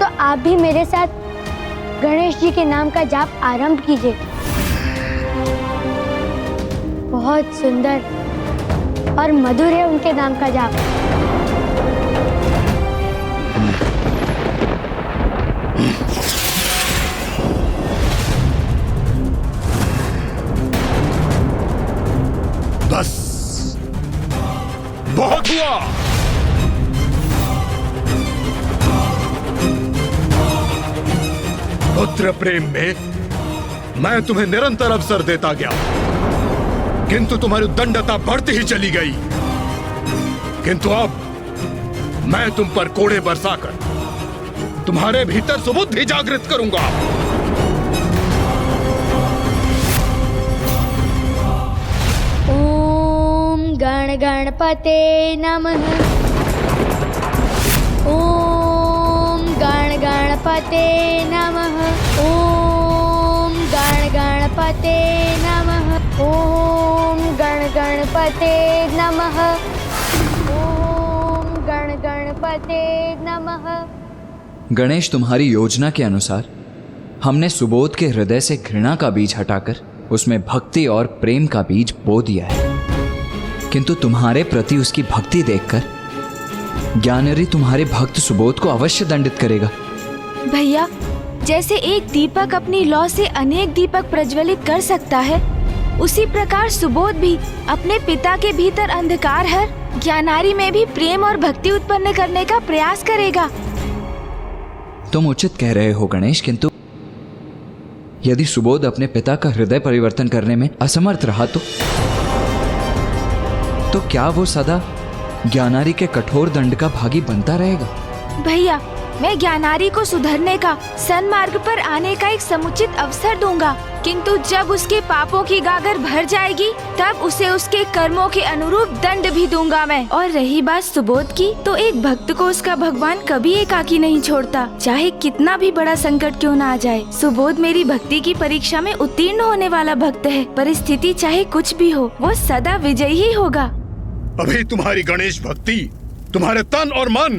तो आप भी मेरे साथ गणेश जी के नाम का जाप आरंभ कीजिए। बहुत सुंदर और मधुर है उनके नाम का जाप। बस, बहुत हुआ। पुत्र प्रेम में मैं तुम्हें निरंतर अवसर देता गया, किंतु तुम्हारी उद्दंडता बढ़ती ही चली गई। किंतु अब मैं तुम पर कोड़े बरसाकर तुम्हारे भीतर सुबुद्धि जागृत करूंगा। ओम गण गणपते नमः। ओम गण गणपते नमः। ओम गण गणपते नमः। ओम गण गणपते नमः। ओम गण गणपते नमः। गणेश, तुम्हारी योजना के अनुसार हमने सुबोध के हृदय से घृणा का बीज हटाकर उसमें भक्ति और प्रेम का बीज बो दिया है, किंतु तुम्हारे प्रति उसकी भक्ति देखकर ज्ञानरी तुम्हारे भक्त सुबोध को अवश्य दंडित करेगा। भैया, जैसे एक दीपक अपनी लौ से अनेक दीपक प्रज्वलित कर सकता है, उसी प्रकार सुबोध भी अपने पिता के भीतर अंधकार हर ज्ञानारी में भी प्रेम और भक्ति उत्पन्न करने का प्रयास करेगा। तुम उचित कह रहे हो गणेश, किंतु यदि सुबोध अपने पिता का हृदय परिवर्तन करने में असमर्थ रहा तो क्या वो सदा ज्ञानारी के कठोर दंड का भागी बनता रहेगा? भैया, मैं ज्ञानारी को सुधरने का, सन्मार्ग पर आने का एक समुचित अवसर दूंगा, किंतु जब उसके पापों की गागर भर जाएगी तब उसे उसके कर्मों के अनुरूप दंड भी दूंगा मैं। और रही बात सुबोध की, तो एक भक्त को उसका भगवान कभी एकाकी नहीं छोड़ता, चाहे कितना भी बड़ा संकट क्यों ना आ जाए। सुबोध मेरी भक्ति की परीक्षा में उत्तीर्ण होने वाला भक्त है। परिस्थिति चाहे कुछ भी हो, वो सदा विजयी ही होगा। अभी तुम्हारी गणेश भक्ति तुम्हारे तन और मन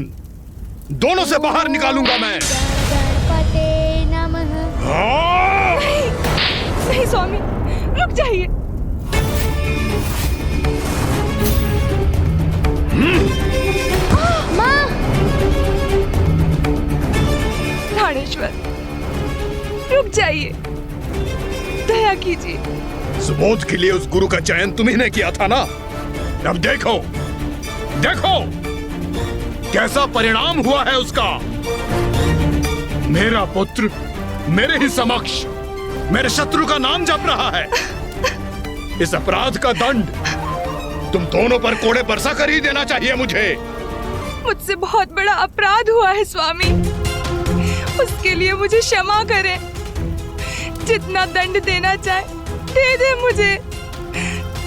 दोनों से बाहर निकालूंगा मैं। गणपते नमः। नहीं स्वामी, रुक जाइए। माँ! प्राणेश्वर, रुक जाइए, दया कीजिए। सुबोध के लिए उस गुरु का चयन तुम्ही ने किया था ना। अब देखो, देखो कैसा परिणाम हुआ है उसका। मेरा पुत्र मेरे ही समक्ष मेरे शत्रु का नाम जप रहा है। इस अपराध का दंड तुम दोनों पर कोड़े बरसा कर ही देना चाहिए मुझे। मुझसे बहुत बड़ा अपराध हुआ है स्वामी। उसके लिए मुझे क्षमा करें। जितना दंड देना चाहे दे दे मुझे,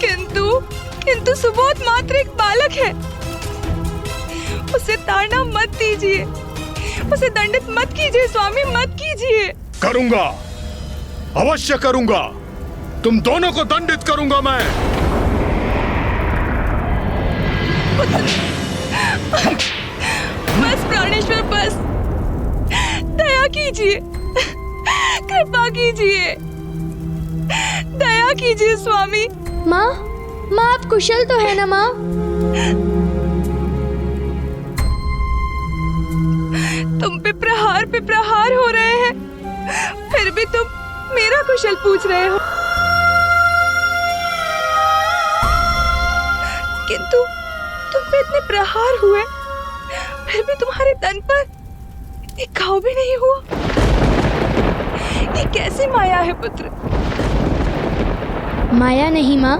किंतु सुबोध मात्र एक बालक है। उसे ताड़ना मत दीजिए, उसे दंडित मत कीजिए स्वामी, मत कीजिए। करूंगा, अवश्य करूंगा। तुम दोनों को दंडित करूंगा मैं। बस प्राणेश्वर, बस दया कीजिए, कृपा कीजिए, दया कीजिए स्वामी। माँ, माँ आप कुशल तो है ना माँ? तुम पे प्रहार हो रहे हैं, फिर भी तुम मेरा कुशल पूछ रहे हो। किंतु तुम पे इतने प्रहार हुए, फिर भी तुम्हारे तन पर एक घाव भी नहीं हुआ। ये कैसी माया है पुत्र? माया नहीं माँ,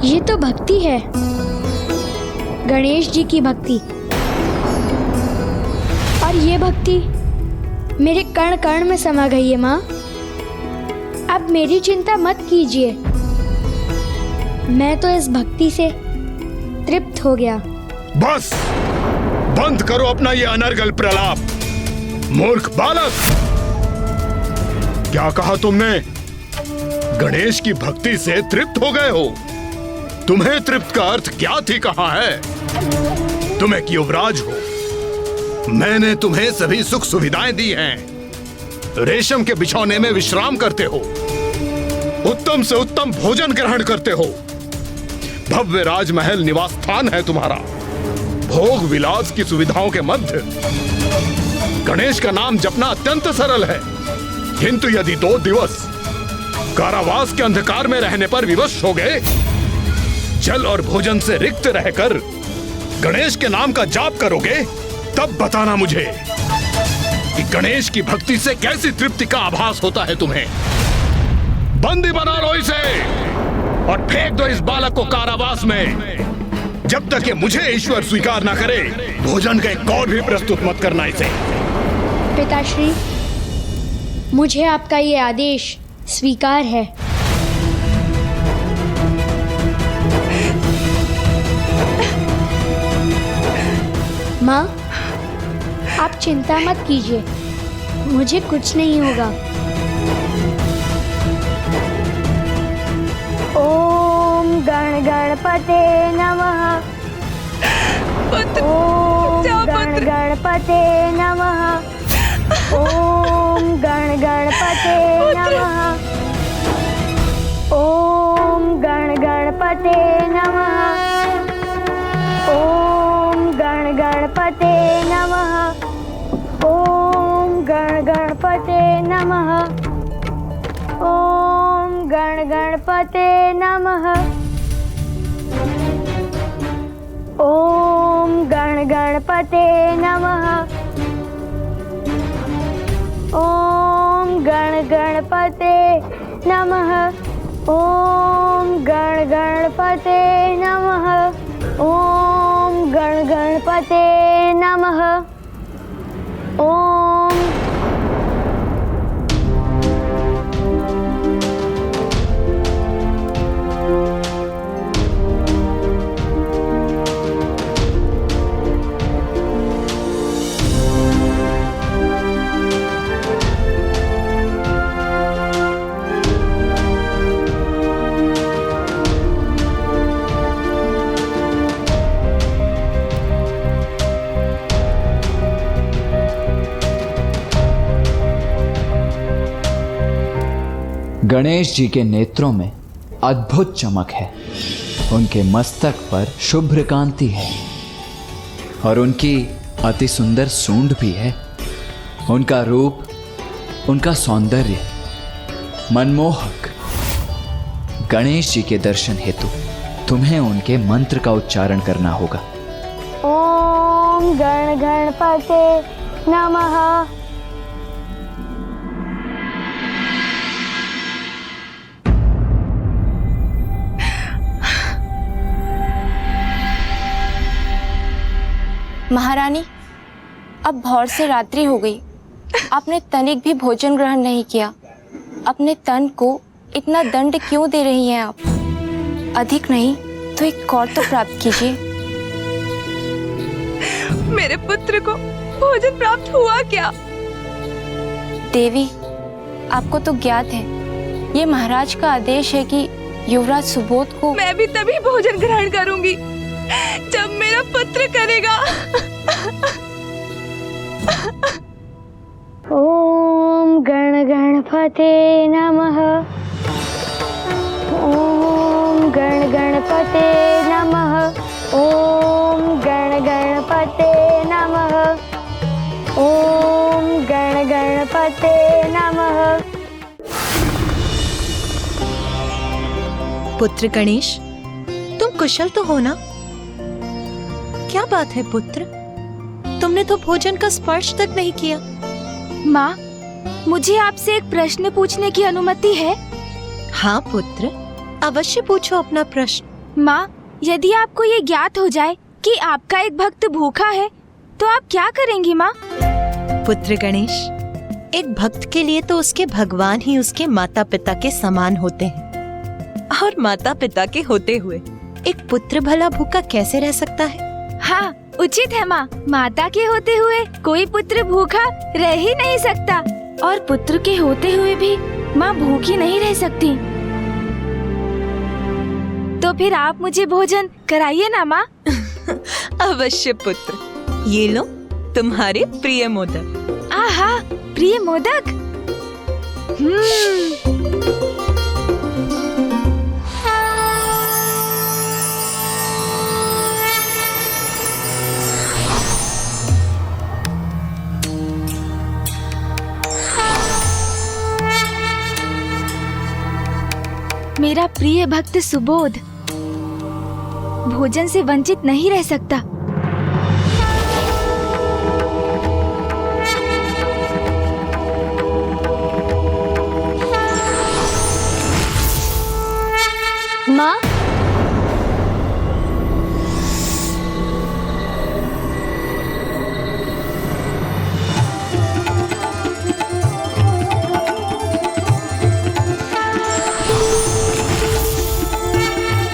ये तो भक्ति है, गणेश जी की भक्ति। और ये भक्ति मेरे कण कण में समा गई है माँ। अब मेरी चिंता मत कीजिए, मैं तो इस भक्ति से तृप्त हो गया। बस बंद करो अपना ये अनर्गल प्रलाप, मूर्ख बालक। क्या कहा तुमने? गणेश की भक्ति से तृप्त हो गए हो? तुम्हें तृप्त का अर्थ क्या थी कहा है? तुम एक युवराज हो, मैंने तुम्हें सभी सुख सुविधाएं दी हैं। रेशम के बिछौने में विश्राम करते हो, उत्तम से उत्तम भोजन ग्रहण करते हो, भव्य राजमहल निवास स्थान है तुम्हारा, भोग विलास की सुविधाओं के मध्य गणेश का नाम जपना अत्यंत सरल है। किंतु यदि 2 दिवस कारावास के अंधकार में रहने पर विवश हो गए, जल और भोजन से रिक्त रहकर गणेश के नाम का जाप करोगे, तब बताना मुझे कि गणेश की भक्ति से कैसी तृप्ति का आभास होता है तुम्हें। बंदी बना लो इसे और फेंक दो इस बालक को कारावास में। जब तक ये मुझे ईश्वर स्वीकार ना करे, भोजन का एक कौर भी प्रस्तुत मत करना इसे। पिताश्री, मुझे आपका ये आदेश स्वीकार है। माँ, आप चिंता मत कीजिए, मुझे कुछ नहीं होगा। ओम गण गणपते नमः। ओम गण गणपते नमः। ओम गण गणपते नमः। ओम गण गणपते नमः। ओम गण गणपते नमः। ओम गण गणपते नमः। ओम गण गणपते नमः। ओम गण गणपते नमः। ओम गण गणपते नमः। ओम गण गणपते नमः। ओम गण गणपते नमः। ओम गणेश जी के नेत्रों में अद्भुत चमक है, उनके मस्तक पर शुभ्र कांति है और उनकी अति सुंदर सूंड भी है। उनका रूप, उनका सौंदर्य मनमोहक। गणेश जी के दर्शन हेतु तुम्हें उनके मंत्र का उच्चारण करना होगा। ओम गण गणपते नमः। महारानी, अब भोर से रात्रि हो गई, आपने तनिक भी भोजन ग्रहण नहीं किया। अपने तन को इतना दंड क्यों दे रही हैं आप? अधिक नहीं तो एक और तो प्राप्त कीजिए। मेरे पुत्र को भोजन प्राप्त हुआ क्या? देवी, आपको तो ज्ञात है, ये महाराज का आदेश है कि युवराज सुबोध को। मैं भी तभी भोजन ग्रहण करूंगी जब मेरा पुत्र करेगा। ओम गण गणपते नमः। ओम गण गणपते नमः। ओम गण गणपते नमः। ओम गण गणपते नमः। पुत्र गणेश, तुम कुशल तो हो ना? क्या बात है पुत्र, तुमने तो भोजन का स्पर्श तक नहीं किया। माँ, मुझे आपसे एक प्रश्न पूछने की अनुमति है? हाँ पुत्र, अवश्य पूछो अपना प्रश्न। माँ, यदि आपको ये ज्ञात हो जाए कि आपका एक भक्त भूखा है, तो आप क्या करेंगी माँ? पुत्र गणेश, एक भक्त के लिए तो उसके भगवान ही उसके माता पिता के समान होते हैं, और माता पिता के होते हुए एक पुत्र भला भूखा कैसे रह सकता है? हाँ, उचित है माँ। माता के होते हुए कोई पुत्र भूखा रह ही नहीं सकता, और पुत्र के होते हुए भी माँ भूखी नहीं रह सकती। तो फिर आप मुझे भोजन कराइए ना माँ। अवश्य पुत्र, ये लो तुम्हारे प्रिय मोदक। आहा, प्रिय मोदक। मेरा प्रिय भक्त सुबोध भोजन से वंचित नहीं रह सकता। माँ,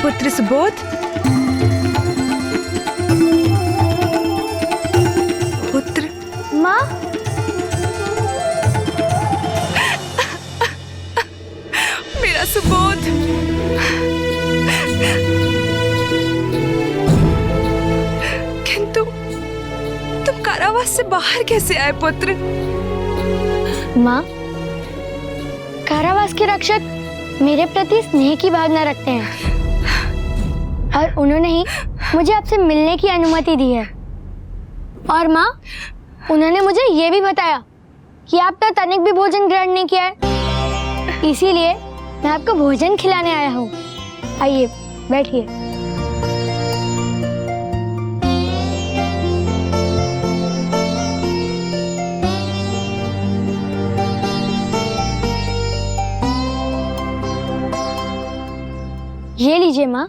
पुत्र सुबोध, पुत्र। माँ, मेरा सुबोध। किंतु तुम कारावास से बाहर कैसे आए पुत्र? माँ, कारावास के रक्षक मेरे प्रति स्नेह की भावना रखते हैं, और उन्होंने ही मुझे आपसे मिलने की अनुमति दी है। और माँ, उन्होंने मुझे ये भी बताया कि आपने तनिक भी भोजन ग्रहण नहीं किया है, इसीलिए मैं आपको भोजन खिलाने आया हूँ। आइए, बैठिए। ये लीजिए माँ।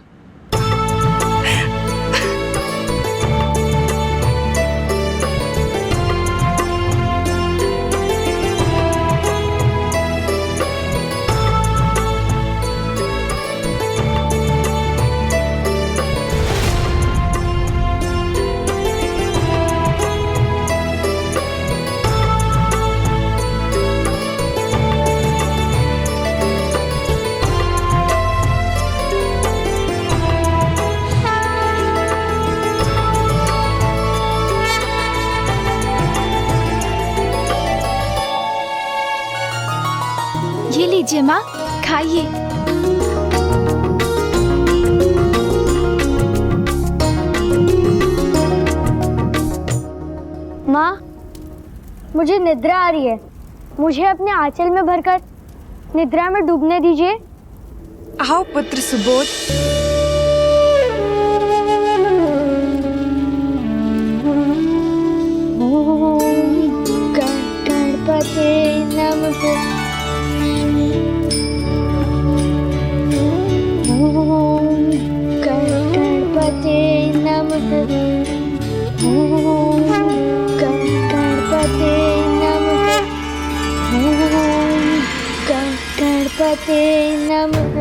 ये लीजिए माँ, खाइए। माँ, मुझे निद्रा आ रही है, मुझे अपने आंचल में भरकर निद्रा में डूबने दीजिए। आओ पुत्र सुबोध। गणपते नमः। ओम गणपते नमः। ओम गणपते नमः। गणपते नमः।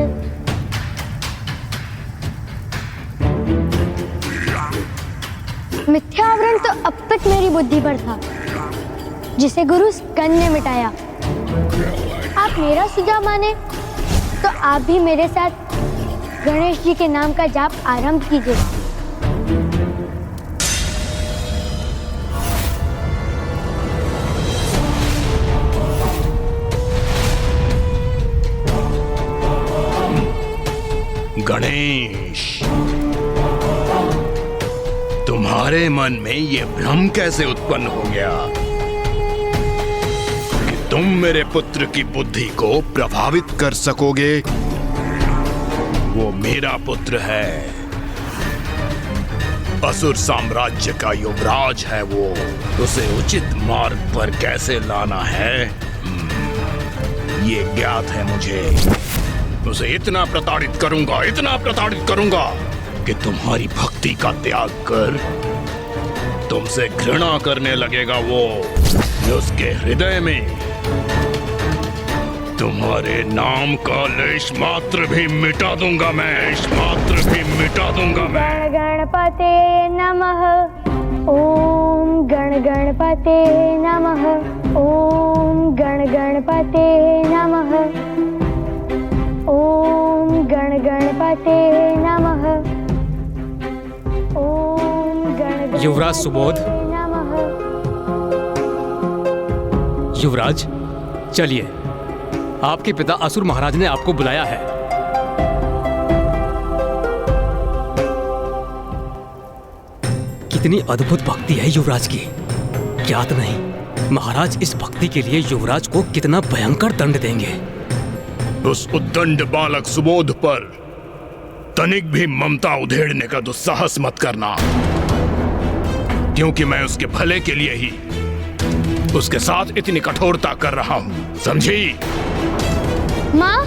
मिथ्यावरण तो अब तक मेरी बुद्धि पर था, जिसे गुरु स्कंद ने मिटाया। आप मेरा सुझाव माने तो आप भी मेरे साथ गणेश जी के नाम का जाप आरंभ कीजिए। गणेश, तुम्हारे मन में ये भ्रम कैसे उत्पन्न हो गया कि तुम मेरे पुत्र की बुद्धि को प्रभावित कर सकोगे? वो मेरा पुत्र है, असुर साम्राज्य का युवराज है वो। उसे उचित मार्ग पर कैसे लाना है ये ज्ञात है मुझे। उसे इतना प्रताड़ित करूंगा कि तुम्हारी भक्ति का त्याग कर तुमसे घृणा करने लगेगा वो। उसके हृदय में तुम्हारे नाम का लेश मात्र भी मिटा दूंगा मैं, गण गणपते नमः। ओम गण गणपते नमः। ओम गण गणपते नमः। ओम गण गणपते नमः। ओम गण युवराज सुबोध, नमः। युवराज चलिए, आपके पिता असुर महाराज ने आपको बुलाया है। कितनी अद्भुत भक्ति है युवराज की, ज्ञात नहीं महाराज इस भक्ति के लिए युवराज को कितना भयंकर दंड देंगे। उस उद्दंड बालक सुबोध पर तनिक भी ममता उधेड़ने का दुस्साहस मत करना, क्योंकि मैं उसके भले के लिए ही उसके साथ इतनी कठोरता कर रहा हूं, समझी? माँ,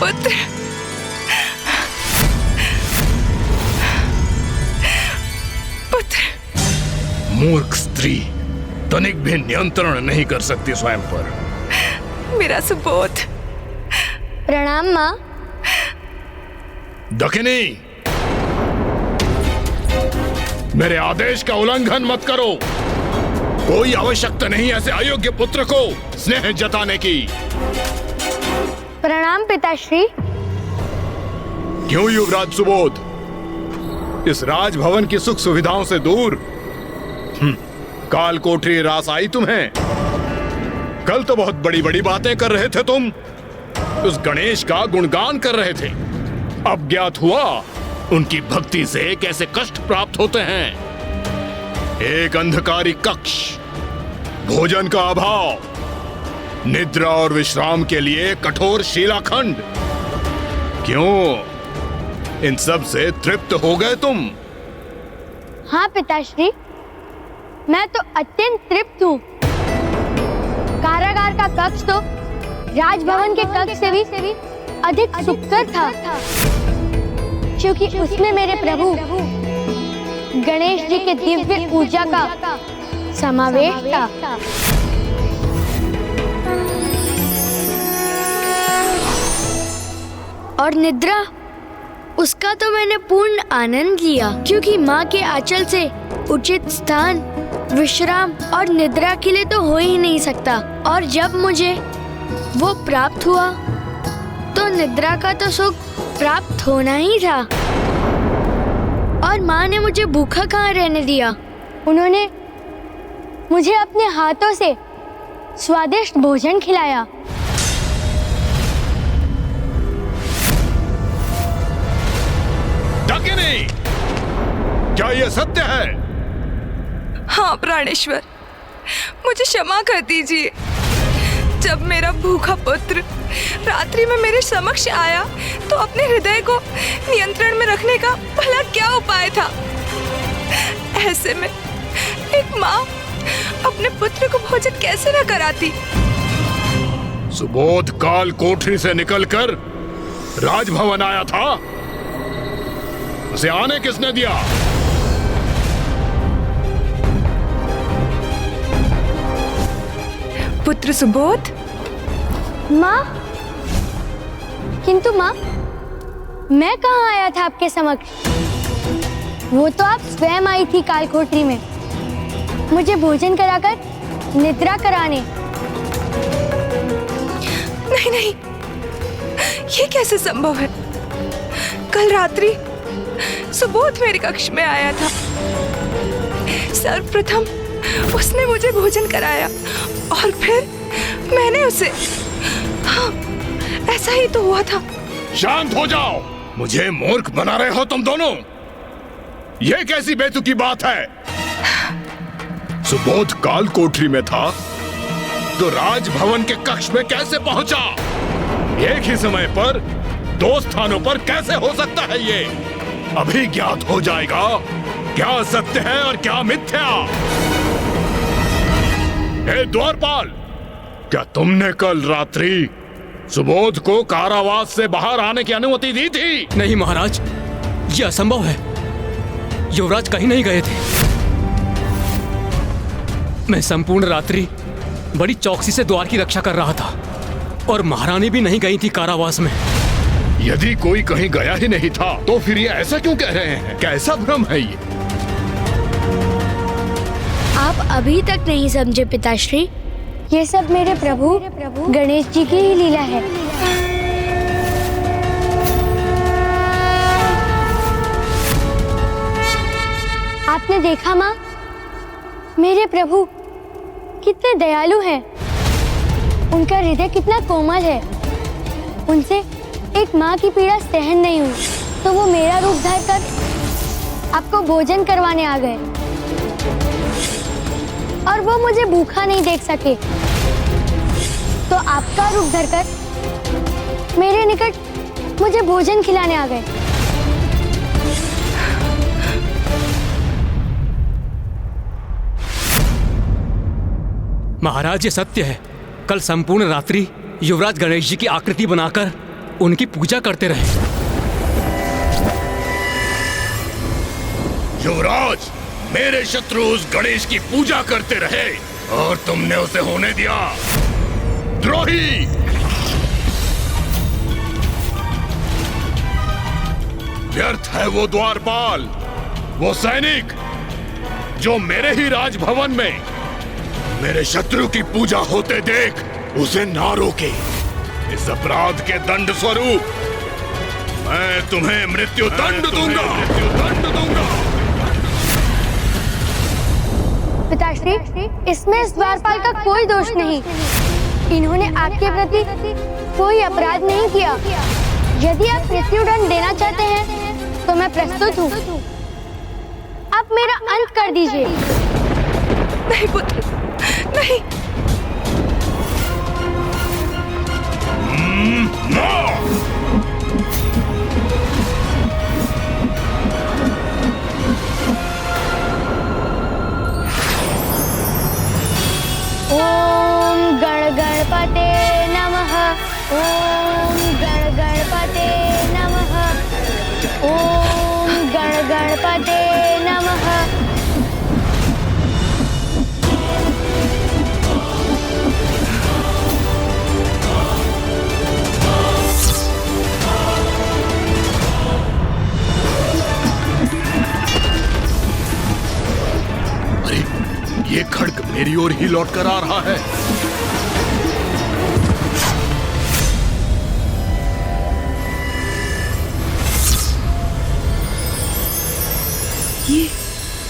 पुत्र, मूर्ख स्त्री तनिक भी नियंत्रण नहीं कर सकती स्वयं पर। मेरा सुबोध। प्रणाम माँ। दखिनी, मेरे आदेश का उल्लंघन मत करो। कोई आवश्यकता नहीं ऐसे अयोग्य पुत्र को स्नेह जताने की। प्रणाम पिताश्री। क्यों युवराज सुबोध, इस राजभवन की सुख सुविधाओं से दूर काल कोठरी रास आई तुम्हें? कल तो बहुत बड़ी बड़ी बातें कर रहे थे तुम, उस गणेश का गुणगान कर रहे थे। अब ज्ञात हुआ उनकी भक्ति से कैसे कष्ट प्राप्त होते हैं। एक अंधकारी कक्ष, भोजन का अभाव, निद्रा और विश्राम के लिए कठोर शिलाखंड। क्यों, इन सब से तृप्त हो गए तुम? हाँ पिताश्री, मैं तो अत्यंत तृप्त हूँ। कारागार का कक्ष तो राजभवन के कक्ष से भी अधिक सुखकर था, क्योंकि उसमें मेरे प्रभु गणेश जी के दिव्य ऊर्जा का समावेश था। और निद्रा, उसका तो मैंने पूर्ण आनंद लिया, क्योंकि माँ के आंचल से उचित स्थान, विश्राम और निद्रा के लिए तो हो ही नहीं सकता। और जब मुझे वो प्राप्त हुआ तो निद्रा का तो सुख प्राप्त होना ही था। और माँ ने मुझे भूखा कहाँ रहने दिया। उन्होंने मुझे अपने हाथों से स्वादिष्ट भोजन खिलाया। डाकिनी, क्या ये सत्य है? हाँ प्राणेश्वर, मुझे क्षमा कर दीजिए। जब मेरा भूखा पुत्र रात्रि में मेरे समक्ष आया तो अपने हृदय को नियंत्रण में रखने का भला क्या उपाय था। ऐसे में एक माँ अपने पुत्र को भोजन कैसे न कराती। सुबोध, काल कोठरी से निकलकर राजभवन आया था, उसे आने किसने दिया? पुत्र सुबोध। माँ, किंतु माँ, मैं कहाँ आया था आपके समक्ष? वो तो आप स्वयं आई थी कालकोठरी में, मुझे भोजन कराकर निद्रा कराने। नहीं नहीं, ये कैसे संभव है? कल रात्रि सुबोध मेरे कक्ष में आया था। सर्वप्रथम उसने मुझे भोजन कराया और फिर मैंने उसे। हाँ, ऐसा ही तो हुआ था। शांत हो जाओ, मुझे मूर्ख बना रहे हो तुम दोनों। यह कैसी बेतुकी बात है? सुबोध काल कोठरी में था तो राजभवन के कक्ष में कैसे पहुंचा? एक ही समय पर दो स्थानों पर कैसे हो सकता है ये? अभी ज्ञात हो जाएगा क्या सत्य है और क्या मिथ्या। हे द्वारपाल, क्या तुमने कल रात्रि सुबोध को कारावास से बाहर आने की अनुमति दी थी? नहीं महाराज, ये असंभव है। युवराज कहीं नहीं गए थे। मैं संपूर्ण रात्रि बड़ी चौकसी से द्वार की रक्षा कर रहा था और महारानी भी नहीं गई थी कारावास में। यदि कोई कहीं गया ही नहीं था तो फिर ये ऐसा क्यों कह रहे हैं? कैसा भ्रम है ये? आप अभी तक नहीं समझे पिताश्री, ये सब मेरे प्रभु गणेश जी की ही लीला है। आपने देखा माँ, मेरे प्रभु कितने दयालु हैं। उनका हृदय कितना कोमल है। उनसे एक माँ की पीड़ा सहन नहीं हुई तो वो मेरा रूप धार कर आपको भोजन करवाने आ गए, और वो मुझे भूखा नहीं देख सके तो आपका रूप धरकर मेरे निकट मुझे भोजन खिलाने आ गए। महाराज, ये सत्य है। कल संपूर्ण रात्रि युवराज गणेश जी की आकृति बनाकर उनकी पूजा करते रहे। युवराज, मेरे शत्रु उस गणेश की पूजा करते रहे और तुमने उसे होने दिया। द्रोही! व्यर्थ है वो द्वारपाल, वो सैनिक जो मेरे ही राजभवन में मेरे शत्रु की पूजा होते देख उसे ना रोके। इस अपराध के दंड स्वरूप मैं तुम्हें मृत्यु दंड दूंगा। पिताश्री, इसमें इस द्वारपाल का कोई दोष नहीं। इन्होंने आपके प्रति कोई अपराध नहीं किया। यदि आप मृत्युदंड देना चाहते हैं तो मैं प्रस्तुत हूँ। आप मेरा अंत कर दीजिए। नहीं पुत्र, नहीं। ओम गण गणपते नमः। ओम गण गणपते नमः। ओम गण गणपते नमः। अरे, ये खड्ग मेरी ओर ही लौट कर आ रहा है।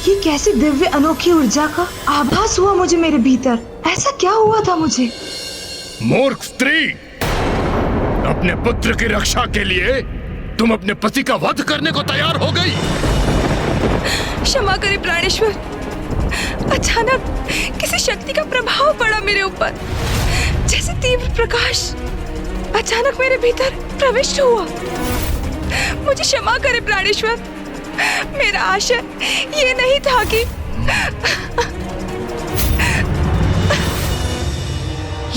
ये कैसी दिव्य अनोखी ऊर्जा का आभास हुआ मुझे मेरे भीतर। ऐसा क्या हुआ था मुझे? मूर्ख स्त्री, अपने पुत्र की रक्षा के लिए तुम अपने पति का वध करने को तैयार हो गई। क्षमा करें प्राणेश्वर, अचानक किसी शक्ति का प्रभाव पड़ा मेरे ऊपर, जैसे तीव्र प्रकाश अचानक मेरे भीतर प्रविष्ट हुआ। मुझे क्षमा करें प्राणेश्वर, मेरा आशय ये नहीं था कि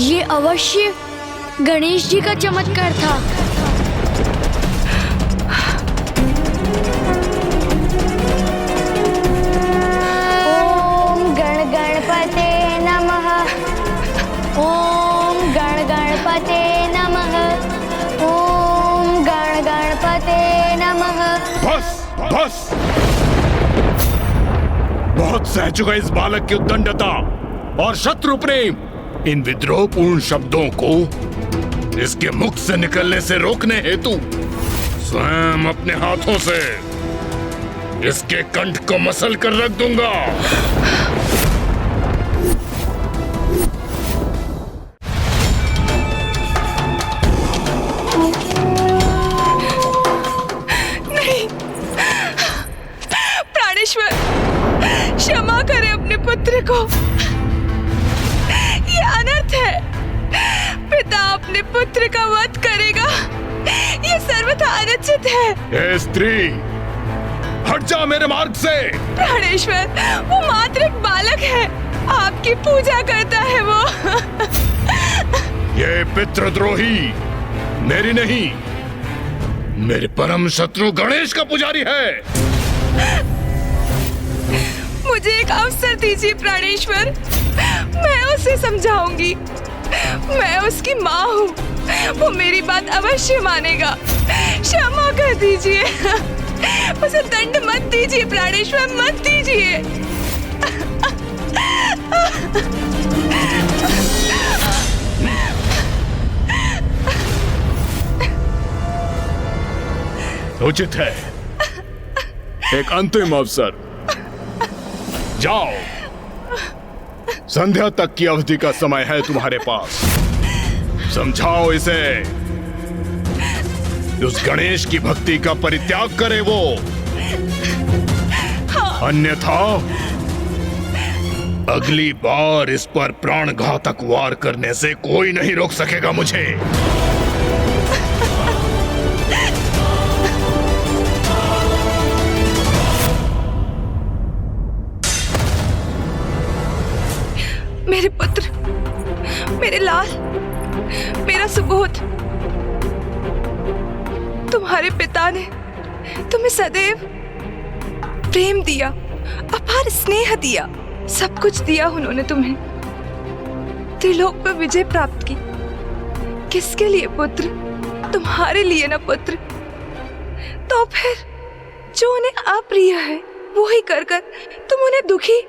ये अवश्य गणेश जी का चमत्कार था। गणपते नमः। ओम गण गणपते नमः। बस बस, बहुत सह चुका इस बालक की उद्दंडता और शत्रु प्रेम। इन विद्रोहपूर्ण शब्दों को इसके मुख से निकलने से रोकने हेतु स्वयं अपने हाथों से इसके कंठ को मसल कर रख दूंगा। नहीं, प्राणेश्वर, क्षमा करें अपने पुत्र को। ये अनर्थ है। पिता अपने पुत्र का वध करेगा, ये सर्वथा अनुचित है। ए स्त्री, हट जा मेरे मार्ग से। प्राणेश्वर, वो मात्र एक बालक है, आपकी पूजा करता है वो। ये पितृद्रोही मेरी नहीं, मेरे परम शत्रु गणेश का पुजारी है। मुझे एक अवसर दीजिए प्राणेश्वर, मैं उसे समझाऊंगी। मैं उसकी माँ हूँ, वो मेरी बात अवश्य मानेगा। क्षमा कर दीजिए, उसे दंड मत दीजिए प्राणेश्वर, मत दीजिए। उचित है, एक अंतिम अवसर। जाओ, संध्या तक की अवधि का समय है तुम्हारे पास। समझाओ इसे, उस गणेश की भक्ति का परित्याग करे वो। अन्यथा अगली बार इस पर प्राणघातक वार करने से कोई नहीं रोक सकेगा मुझे। मेरे पुत्र, मेरे लाल, मेरा सुबोध, तुम्हारे पिता ने तुम्हें सदैव प्रेम दिया, अपार स्नेह दिया, सब कुछ दिया उन्होंने तुम्हें। त्रिलोक पर विजय प्राप्त की, किसके लिए पुत्र? तुम्हारे लिए ना पुत्र। तो फिर जो उन्हें अप्रिय है वो ही कर कर तुम उन्हें दुखी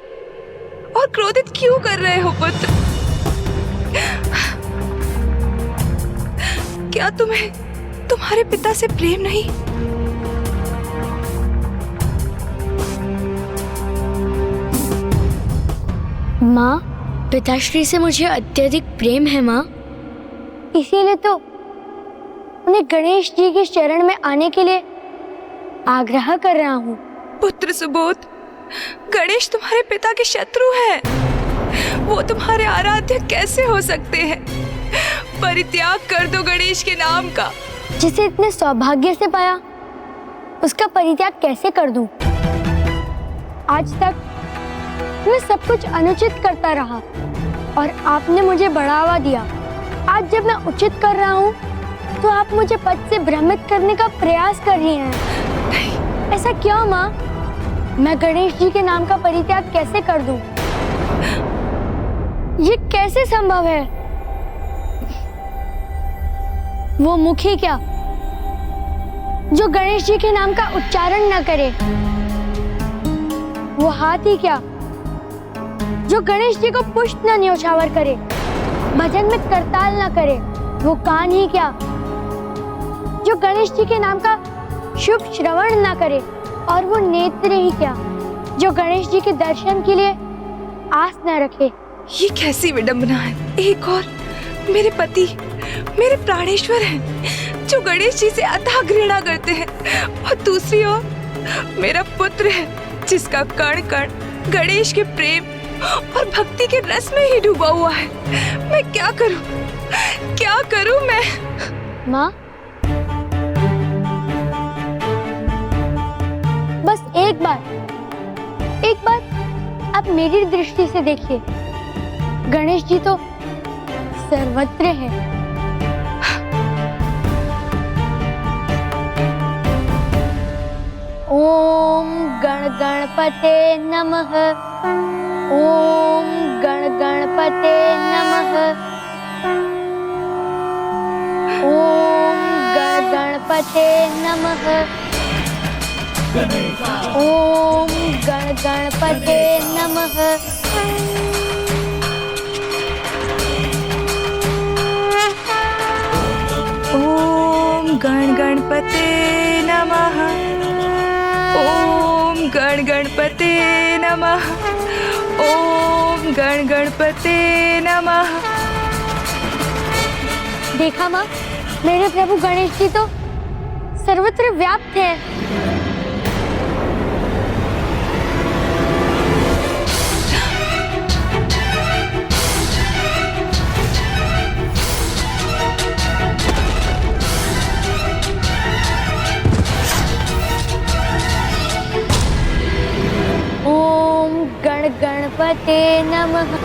और क्रोधित क्यों कर रहे हो पुत्र? क्या तुम्हें तुम्हारे पिता से प्रेम नहीं? माँ, पिताश्री से मुझे अत्यधिक प्रेम है माँ, इसीलिए तो उन्हें गणेश जी के शरण में आने के लिए आग्रह कर रहा हूँ। पुत्र सुबोध, गणेश तुम्हारे पिता के शत्रु हैं। वो तुम्हारे आराध्य कैसे हो सकते हैं? परित्याग कर दो गणेश के नाम का। जिसे इतने सौभाग्य से पाया, उसका परित्याग कैसे कर दूं? आज तक मैं सब कुछ अनुचित करता रहा और आपने मुझे बढ़ावा दिया। आज जब मैं उचित कर रहा हूँ तो आप मुझे पद से भ्रमित करने का प्रयास कर रही हैं। ऐसा क्यों माँ? मैं गणेश जी के नाम का परित्याग कैसे कर दूं? ये कैसे संभव है? वो मुख ही क्या जो गणेश जी के नाम का उच्चारण न करे? वो हाथ ही क्या जो गणेश जी को पुष्प न न्योछावर करे, भजन में करताल न करे? वो कान ही क्या जो गणेश जी के नाम का शुभ श्रवण न करे? और वो नेत्र ही क्या जो गणेश जी के दर्शन के लिए आस न रखे? ये कैसी विडंबना है। एक और मेरे पति, मेरे प्राणेश्वर हैं जो गणेश जी से अथाह घृणा करते हैं, और दूसरी ओर मेरा पुत्र है जिसका कण कण गणेश के प्रेम और भक्ति के रस में ही डूबा हुआ है। मैं क्या करूं? क्या करूं मैं? माँ, बस एक बार आप मेरी दृष्टि से देखिए। गणेश जी तो सर्वत्र है। ओम गण गणपते नमः। ओम गण गणपते नमः। गणपते नमः। ओम गणपते नमः। ओम गणपते नमः। ओम गणपते नमः। ओम गणपते नमः। देखा माँ, मेरे प्रभु गणेश जी तो सर्वत्र व्याप्त हैं। ओम गणपते नमः।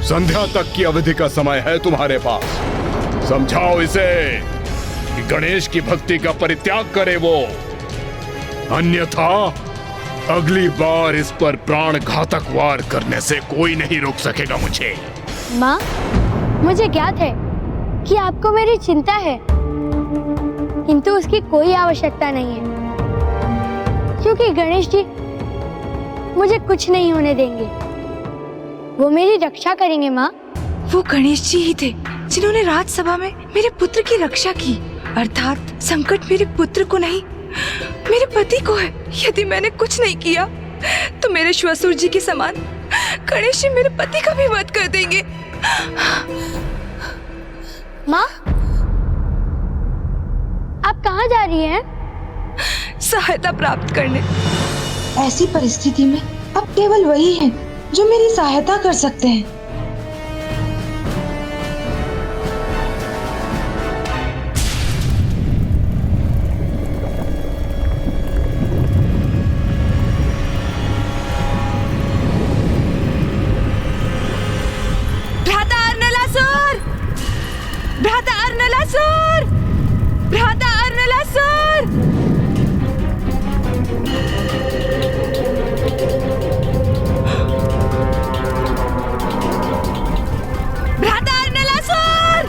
संध्या तक की अवधि का समय है तुम्हारे पास। समझाओ इसे कि गणेश की भक्ति का परित्याग करे वो, अन्यथा अगली बार इस पर प्राण घातक वार करने से कोई नहीं रोक सकेगा मुझे। माँ, मुझे ज्ञात है कि आपको मेरी चिंता है, किंतु उसकी कोई आवश्यकता नहीं है, क्योंकि गणेश जी मुझे कुछ नहीं होने देंगे। वो मेरी रक्षा करेंगे माँ। वो गणेश जी ही थे जिन्होंने राज्यसभा में मेरे पुत्र की रक्षा की, अर्थात संकट मेरे पुत्र को नहीं, मेरे पति को है। यदि मैंने कुछ नहीं किया तो मेरे श्वशुर जी के समान गणेश जी मेरे पति का भी वध कर देंगे। माँ, आप कहाँ जा रही हैं? सहायता प्राप्त करने। ऐसी परिस्थिति में अब केवल वही है जो मेरी सहायता कर सकते हैं। भ्राता अर्नलासुर! भ्राता अर्नलासुर! भ्राता अर्नलासुर! भ्राता अर्नलासुर!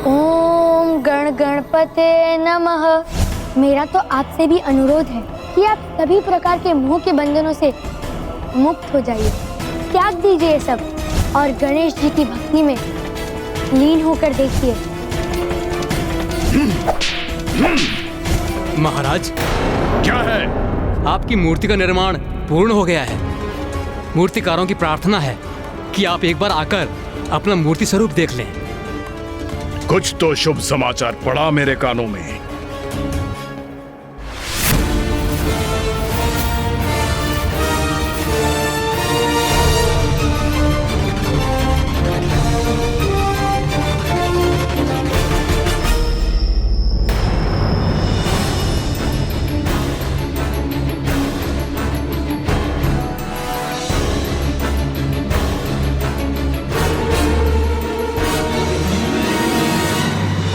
ओम गणपते नमः। मेरा तो आपसे भी अनुरोध है कि आप सभी प्रकार के मोह के बंधनों से मुक्त हो जाइए, त्याग दीजिए सब और गणेश जी की भक्ति में लीन होकर देखिए। महाराज, क्या है? आपकी मूर्ति का निर्माण पूर्ण हो गया है। मूर्तिकारों की प्रार्थना है कि आप एक बार आकर अपना मूर्ति स्वरूप देख लें। कुछ तो शुभ समाचार पड़ा मेरे कानों में।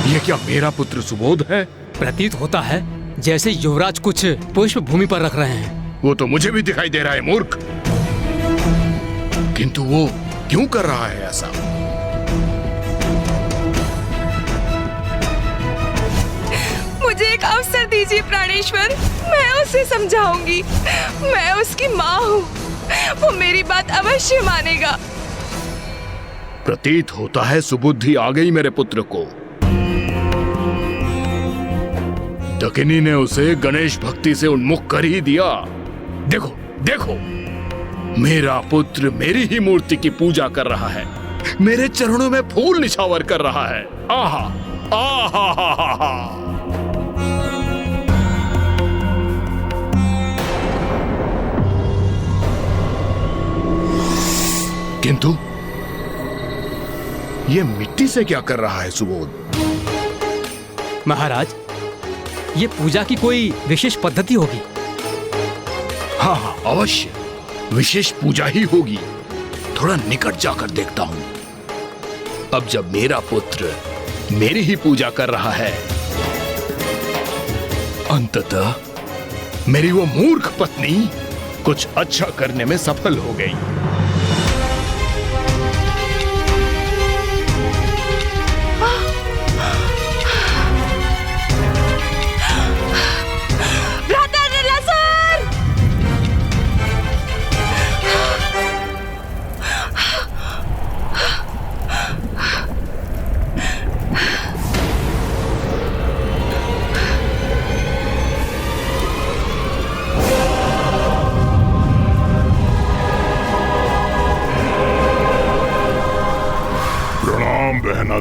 ये क्या मेरा पुत्र सुबोध है? प्रतीत होता है जैसे युवराज कुछ पुष्प भूमि पर रख रहे हैं। वो तो मुझे भी दिखाई दे रहा है मूर्ख, किंतु वो क्यों कर रहा है ऐसा? मुझे एक अवसर दीजिए प्राणेश्वर, मैं उसे समझाऊंगी। मैं उसकी माँ हूँ, वो मेरी बात अवश्य मानेगा। प्रतीत होता है सुबुद्धि आ गई मेरे पुत्र को। डकिनी ने उसे गणेश भक्ति से उन्मुख कर ही दिया। देखो देखो, मेरा पुत्र मेरी ही मूर्ति की पूजा कर रहा है, मेरे चरणों में फूल निछावर कर रहा है। आहा आहा हा हा हा। किंतु ये मिट्टी से क्या कर रहा है सुबोध? महाराज, ये पूजा की कोई विशेष पद्धति होगी? हाँ हाँ अवश्य, विशेष पूजा ही होगी। थोड़ा निकट जाकर देखता हूँ। अब जब मेरा पुत्र मेरी ही पूजा कर रहा है, अंततः मेरी वो मूर्ख पत्नी कुछ अच्छा करने में सफल हो गई।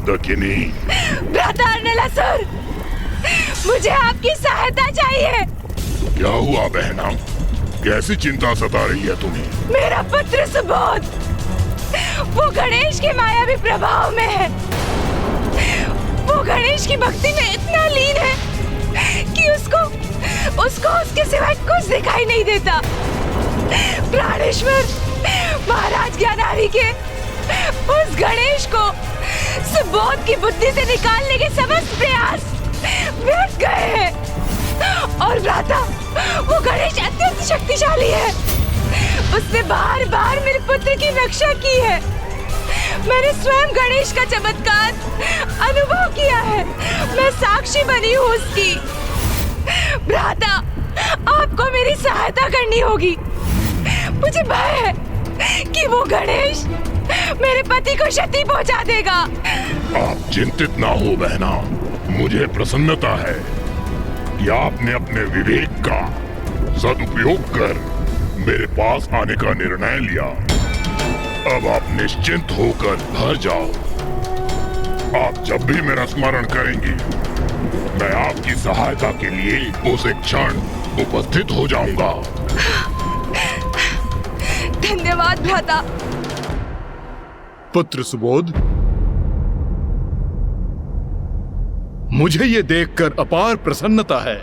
दकिनी। भ्राता नलासुर, मुझे आपकी सहायता चाहिए। क्या हुआ बहना? कैसी चिंता सता रही है तुम्हें? मेरा पुत्र सुबोध, वो गणेश के मायावी प्रभाव में है। वो गणेश की भक्ति में इतना लीन है कि उसको उसके सिवाय कुछ दिखाई नहीं देता। प्राणेश्वर, महाराज ज्ञानारी के उस गणेश को सुबोध की बुद्धि से निकालने के समस्त प्रयास व्यर्थ गए हैं। और भ्राता, वो गणेश अत्यंत शक्तिशाली है। उसने बार बार मेरे पुत्र की रक्षा की है। मैंने स्वयं गणेश का चमत्कार अनुभव किया है। मैं साक्षी बनी हूँ उसकी। भ्राता, आपको मेरी सहायता करनी होगी। मुझे भय है कि वो गणेश मेरे पति को क्षति पहुंचा देगा। आप चिंतित ना हो बहना, मुझे प्रसन्नता है कि आपने अपने विवेक का सदुपयोग कर मेरे पास आने का निर्णय लिया। अब आप निश्चिंत होकर घर जाओ। आप जब भी मेरा स्मरण करेंगे, मैं आपकी सहायता के लिए उस एक क्षण उपस्थित हो जाऊंगा। धन्यवाद भ्राता। पुत्र सुबोध, मुझे ये देखकर अपार प्रसन्नता है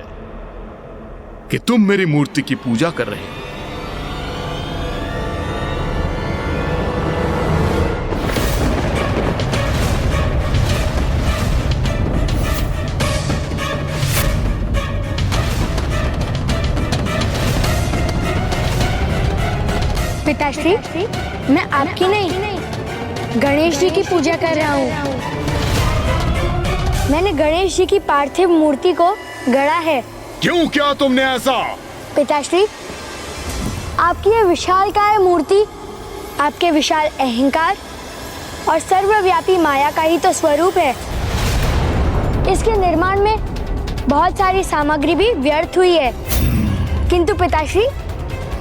कि तुम मेरी मूर्ति की पूजा कर रहे हो। पिताश्री, मैं आपकी नहीं गणेश जी की पूजा कर रहा हूँ। मैंने गणेश जी की पार्थिव मूर्ति को गढ़ा है। क्यों, क्या तुमने ऐसा? पिताश्री, आपकी यह विशालकाय मूर्ति आपके विशाल अहंकार और सर्वव्यापी माया का ही तो स्वरूप है। इसके निर्माण में बहुत सारी सामग्री भी व्यर्थ हुई है, किंतु पिताश्री,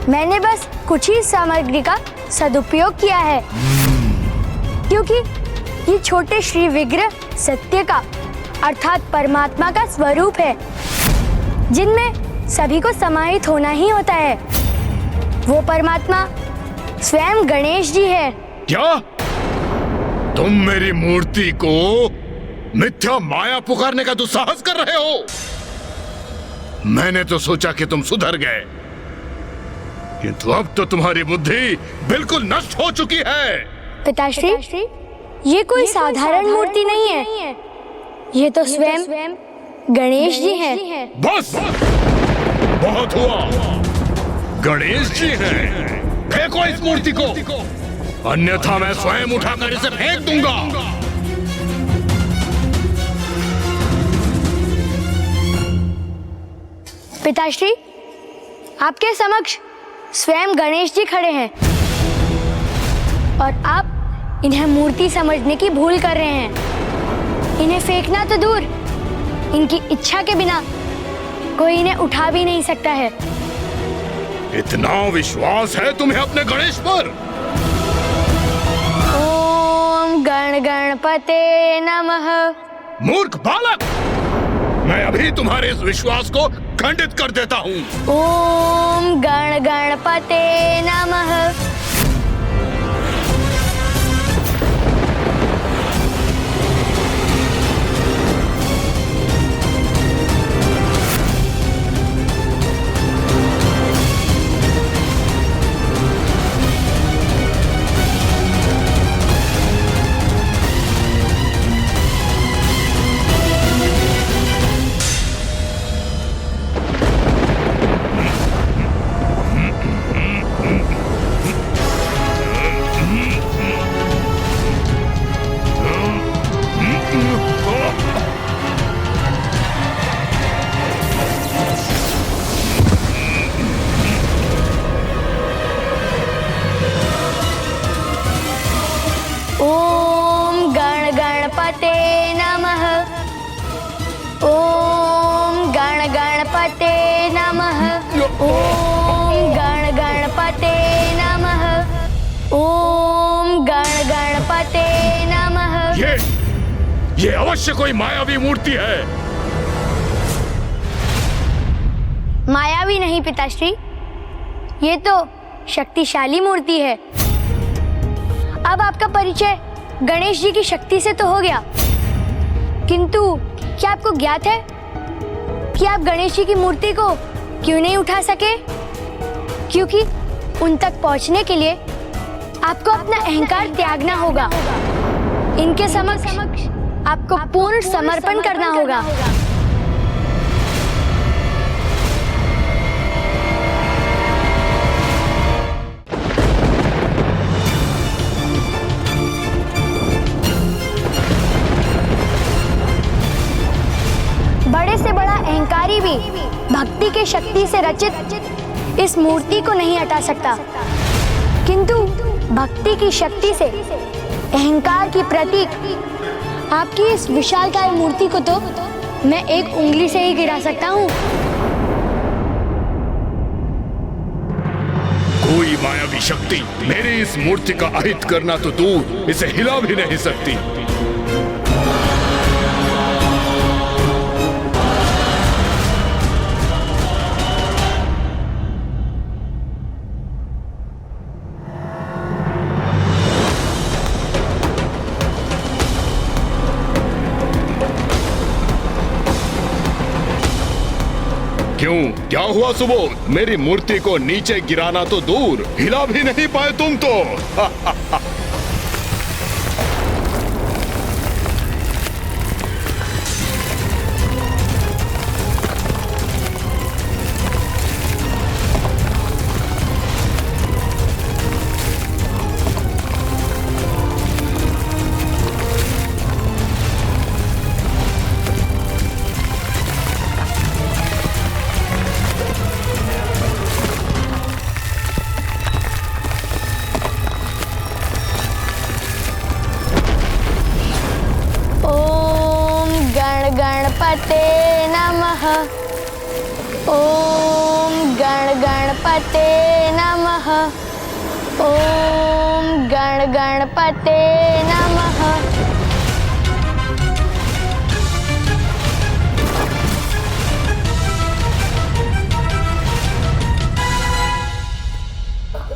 मैंने बस कुछ ही सामग्री का सदुपयोग किया है, क्योंकि ये छोटे श्री विग्रह सत्य का अर्थात परमात्मा का स्वरूप है, जिनमें सभी को समाहित होना ही होता है। वो परमात्मा स्वयं गणेश जी है। क्या तुम मेरी मूर्ति को मिथ्या माया पुकारने का दुस्साहस कर रहे हो? मैंने तो सोचा कि तुम सुधर गए, किंतु अब तो तुम्हारी बुद्धि बिल्कुल नष्ट हो चुकी है। पिताश्री, ये कोई साधारण मूर्ति नहीं है, ये तो स्वयं गणेश जी हैं। बस, बहुत हुआ। गणेश जी हैं। फेंको इस मूर्ति को, अन्यथा मैं स्वयं उठाकर इसे फेंक दूंगा। पिताश्री, आपके समक्ष स्वयं गणेश जी खड़े हैं और आप इन्हें मूर्ति समझने की भूल कर रहे हैं। इन्हें फेंकना तो दूर, इनकी इच्छा के बिना कोई इन्हें उठा भी नहीं सकता है। इतना विश्वास है तुम्हें अपने गणेश पर? ओम गण गणपते नमः। मूर्ख बालक, मैं अभी तुम्हारे इस विश्वास को खंडित कर देता हूँ। ओम गण गणपते नमः। ओम गण गणपते नमः। ओम गण गणपते नमः। ये अवश्य कोई मायावी मूर्ति है। मायावी नहीं पिताश्री, ये तो शक्तिशाली मूर्ति है। अब आपका परिचय गणेश जी की शक्ति से तो हो गया, किंतु क्या आपको ज्ञात है कि आप गणेश जी की मूर्ति को क्यों नहीं उठा सके? क्योंकि उन तक पहुंचने के लिए आपको अपना अहंकार त्यागना होगा। इनके समक्ष आपको पूर्ण समर्पण करना होगा। बड़े से बड़ा अहंकारी भी भक्ति के शक्ति से रचित इस मूर्ति को नहीं हटा सकता, किंतु भक्ति की शक्ति से अहंकार की प्रतीक आपकी इस विशालकाय मूर्ति को तो मैं एक उंगली से ही गिरा सकता हूँ। कोई मायावी शक्ति मेरी इस मूर्ति का अहित करना तो दूर, इसे हिला भी नहीं सकती। क्यों, क्या हुआ सुबोध? मेरी मूर्ति को नीचे गिराना तो दूर, हिला भी नहीं पाए तुम तो। गणपते नमः। ओम गण गणपते नमः। ओम गण गणपते नमः।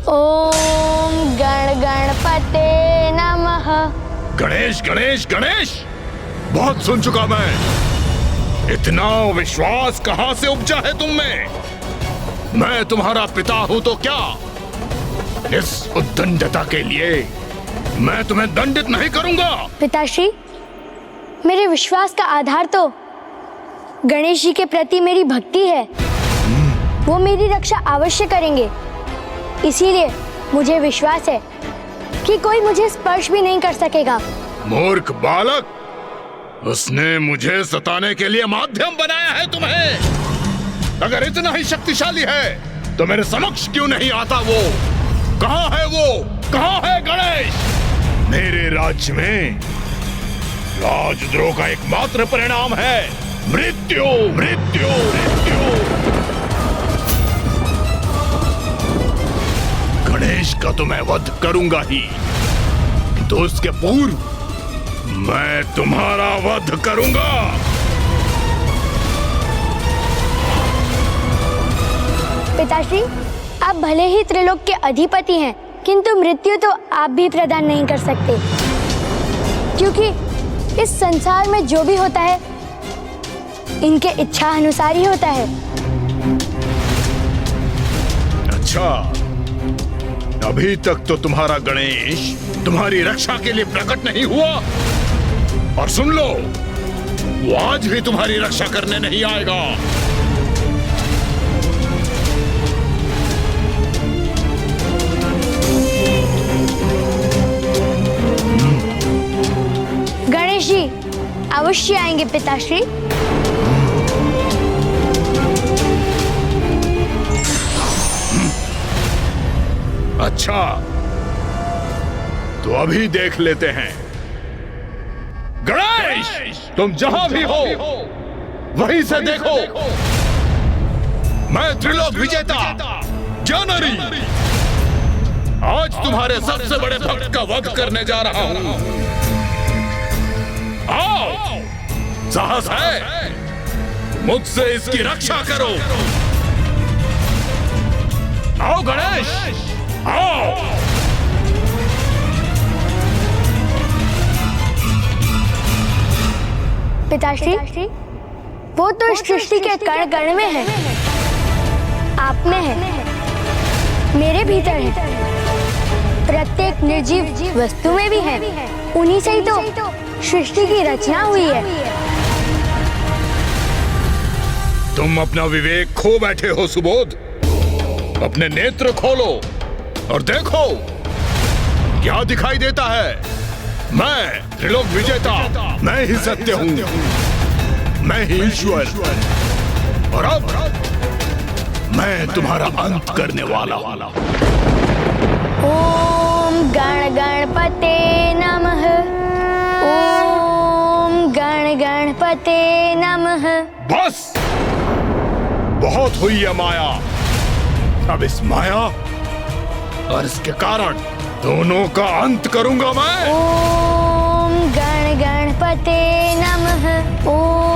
ओम गण गणपते नमः। गणेश गणेश गणेश, बहुत सुन चुका मैं। इतना विश्वास कहां से उपजा है तुम में? मैं तुम्हारा पिता हूं तो क्या? इस उद्दंडता के लिए मैं तुम्हें दंडित नहीं करूंगा। पिताश्री, मेरे विश्वास का आधार तो गणेश जी के प्रति मेरी भक्ति है। वो मेरी रक्षा अवश्य करेंगे, इसीलिए मुझे विश्वास है कि कोई मुझे स्पर्श भी नहीं कर सकेगा। मूर्ख बालक, उसने मुझे सताने के लिए माध्यम बनाया है तुम्हें। अगर इतना ही शक्तिशाली है तो मेरे समक्ष क्यों नहीं आता? वो कहाँ है? वो कहाँ है गणेश? मेरे राज्य में राजद्रोह का एकमात्र परिणाम है मृत्यु, मृत्यु, मृत्यु। गणेश का तो मैं वध करूंगा ही, तो उसके पूर्व मैं तुम्हारा वध करूंगा। पिताश्री, आप भले ही त्रिलोक के अधिपति हैं, किंतु मृत्यु तो आप भी प्रदान नहीं कर सकते, क्योंकि इस संसार में जो भी होता है इनके इच्छा अनुसार ही होता है। अच्छा, अभी तक तो तुम्हारा गणेश तुम्हारी रक्षा के लिए प्रकट नहीं हुआ, और सुन लो, वो आज भी तुम्हारी रक्षा करने नहीं आएगा। गणेश जी अवश्य आएंगे पिताश्री। अच्छा, तो अभी देख लेते हैं। गणेश, तुम जहां भी हो वहीं से देखो, मैं त्रिलोक विजेता ज्ञानारी आज तुम्हारे सबसे बड़े भक्त का वध करने जा रहा हूं। आओ, साहस है मुझसे इसकी रक्षा करो। आओ गणेश, आओ। पिताश्री, वो तो इस सृष्टि के कण कण में है, आप में है, मेरे भीतर है, प्रत्येक निर्जीव वस्तु में भी है। उन्हीं से ही तो सृष्टि की रचना हुई है। तुम अपना विवेक खो बैठे हो सुबोध। अपने नेत्र खोलो और देखो क्या दिखाई देता है। मैं त्रिलोक विजेता, मैं ही सत्य हूं, मैं ही ईश्वर, और अब मैं तुम्हारा अंत करने वाला हूं। ओम गण गणपते नमः। ओम गण गणपते नमः। बस, बहुत हुई है माया। अब इस माया और इसके कारण दोनों का अंत करूंगा मैं। ओम गण गणपते नमः। ओम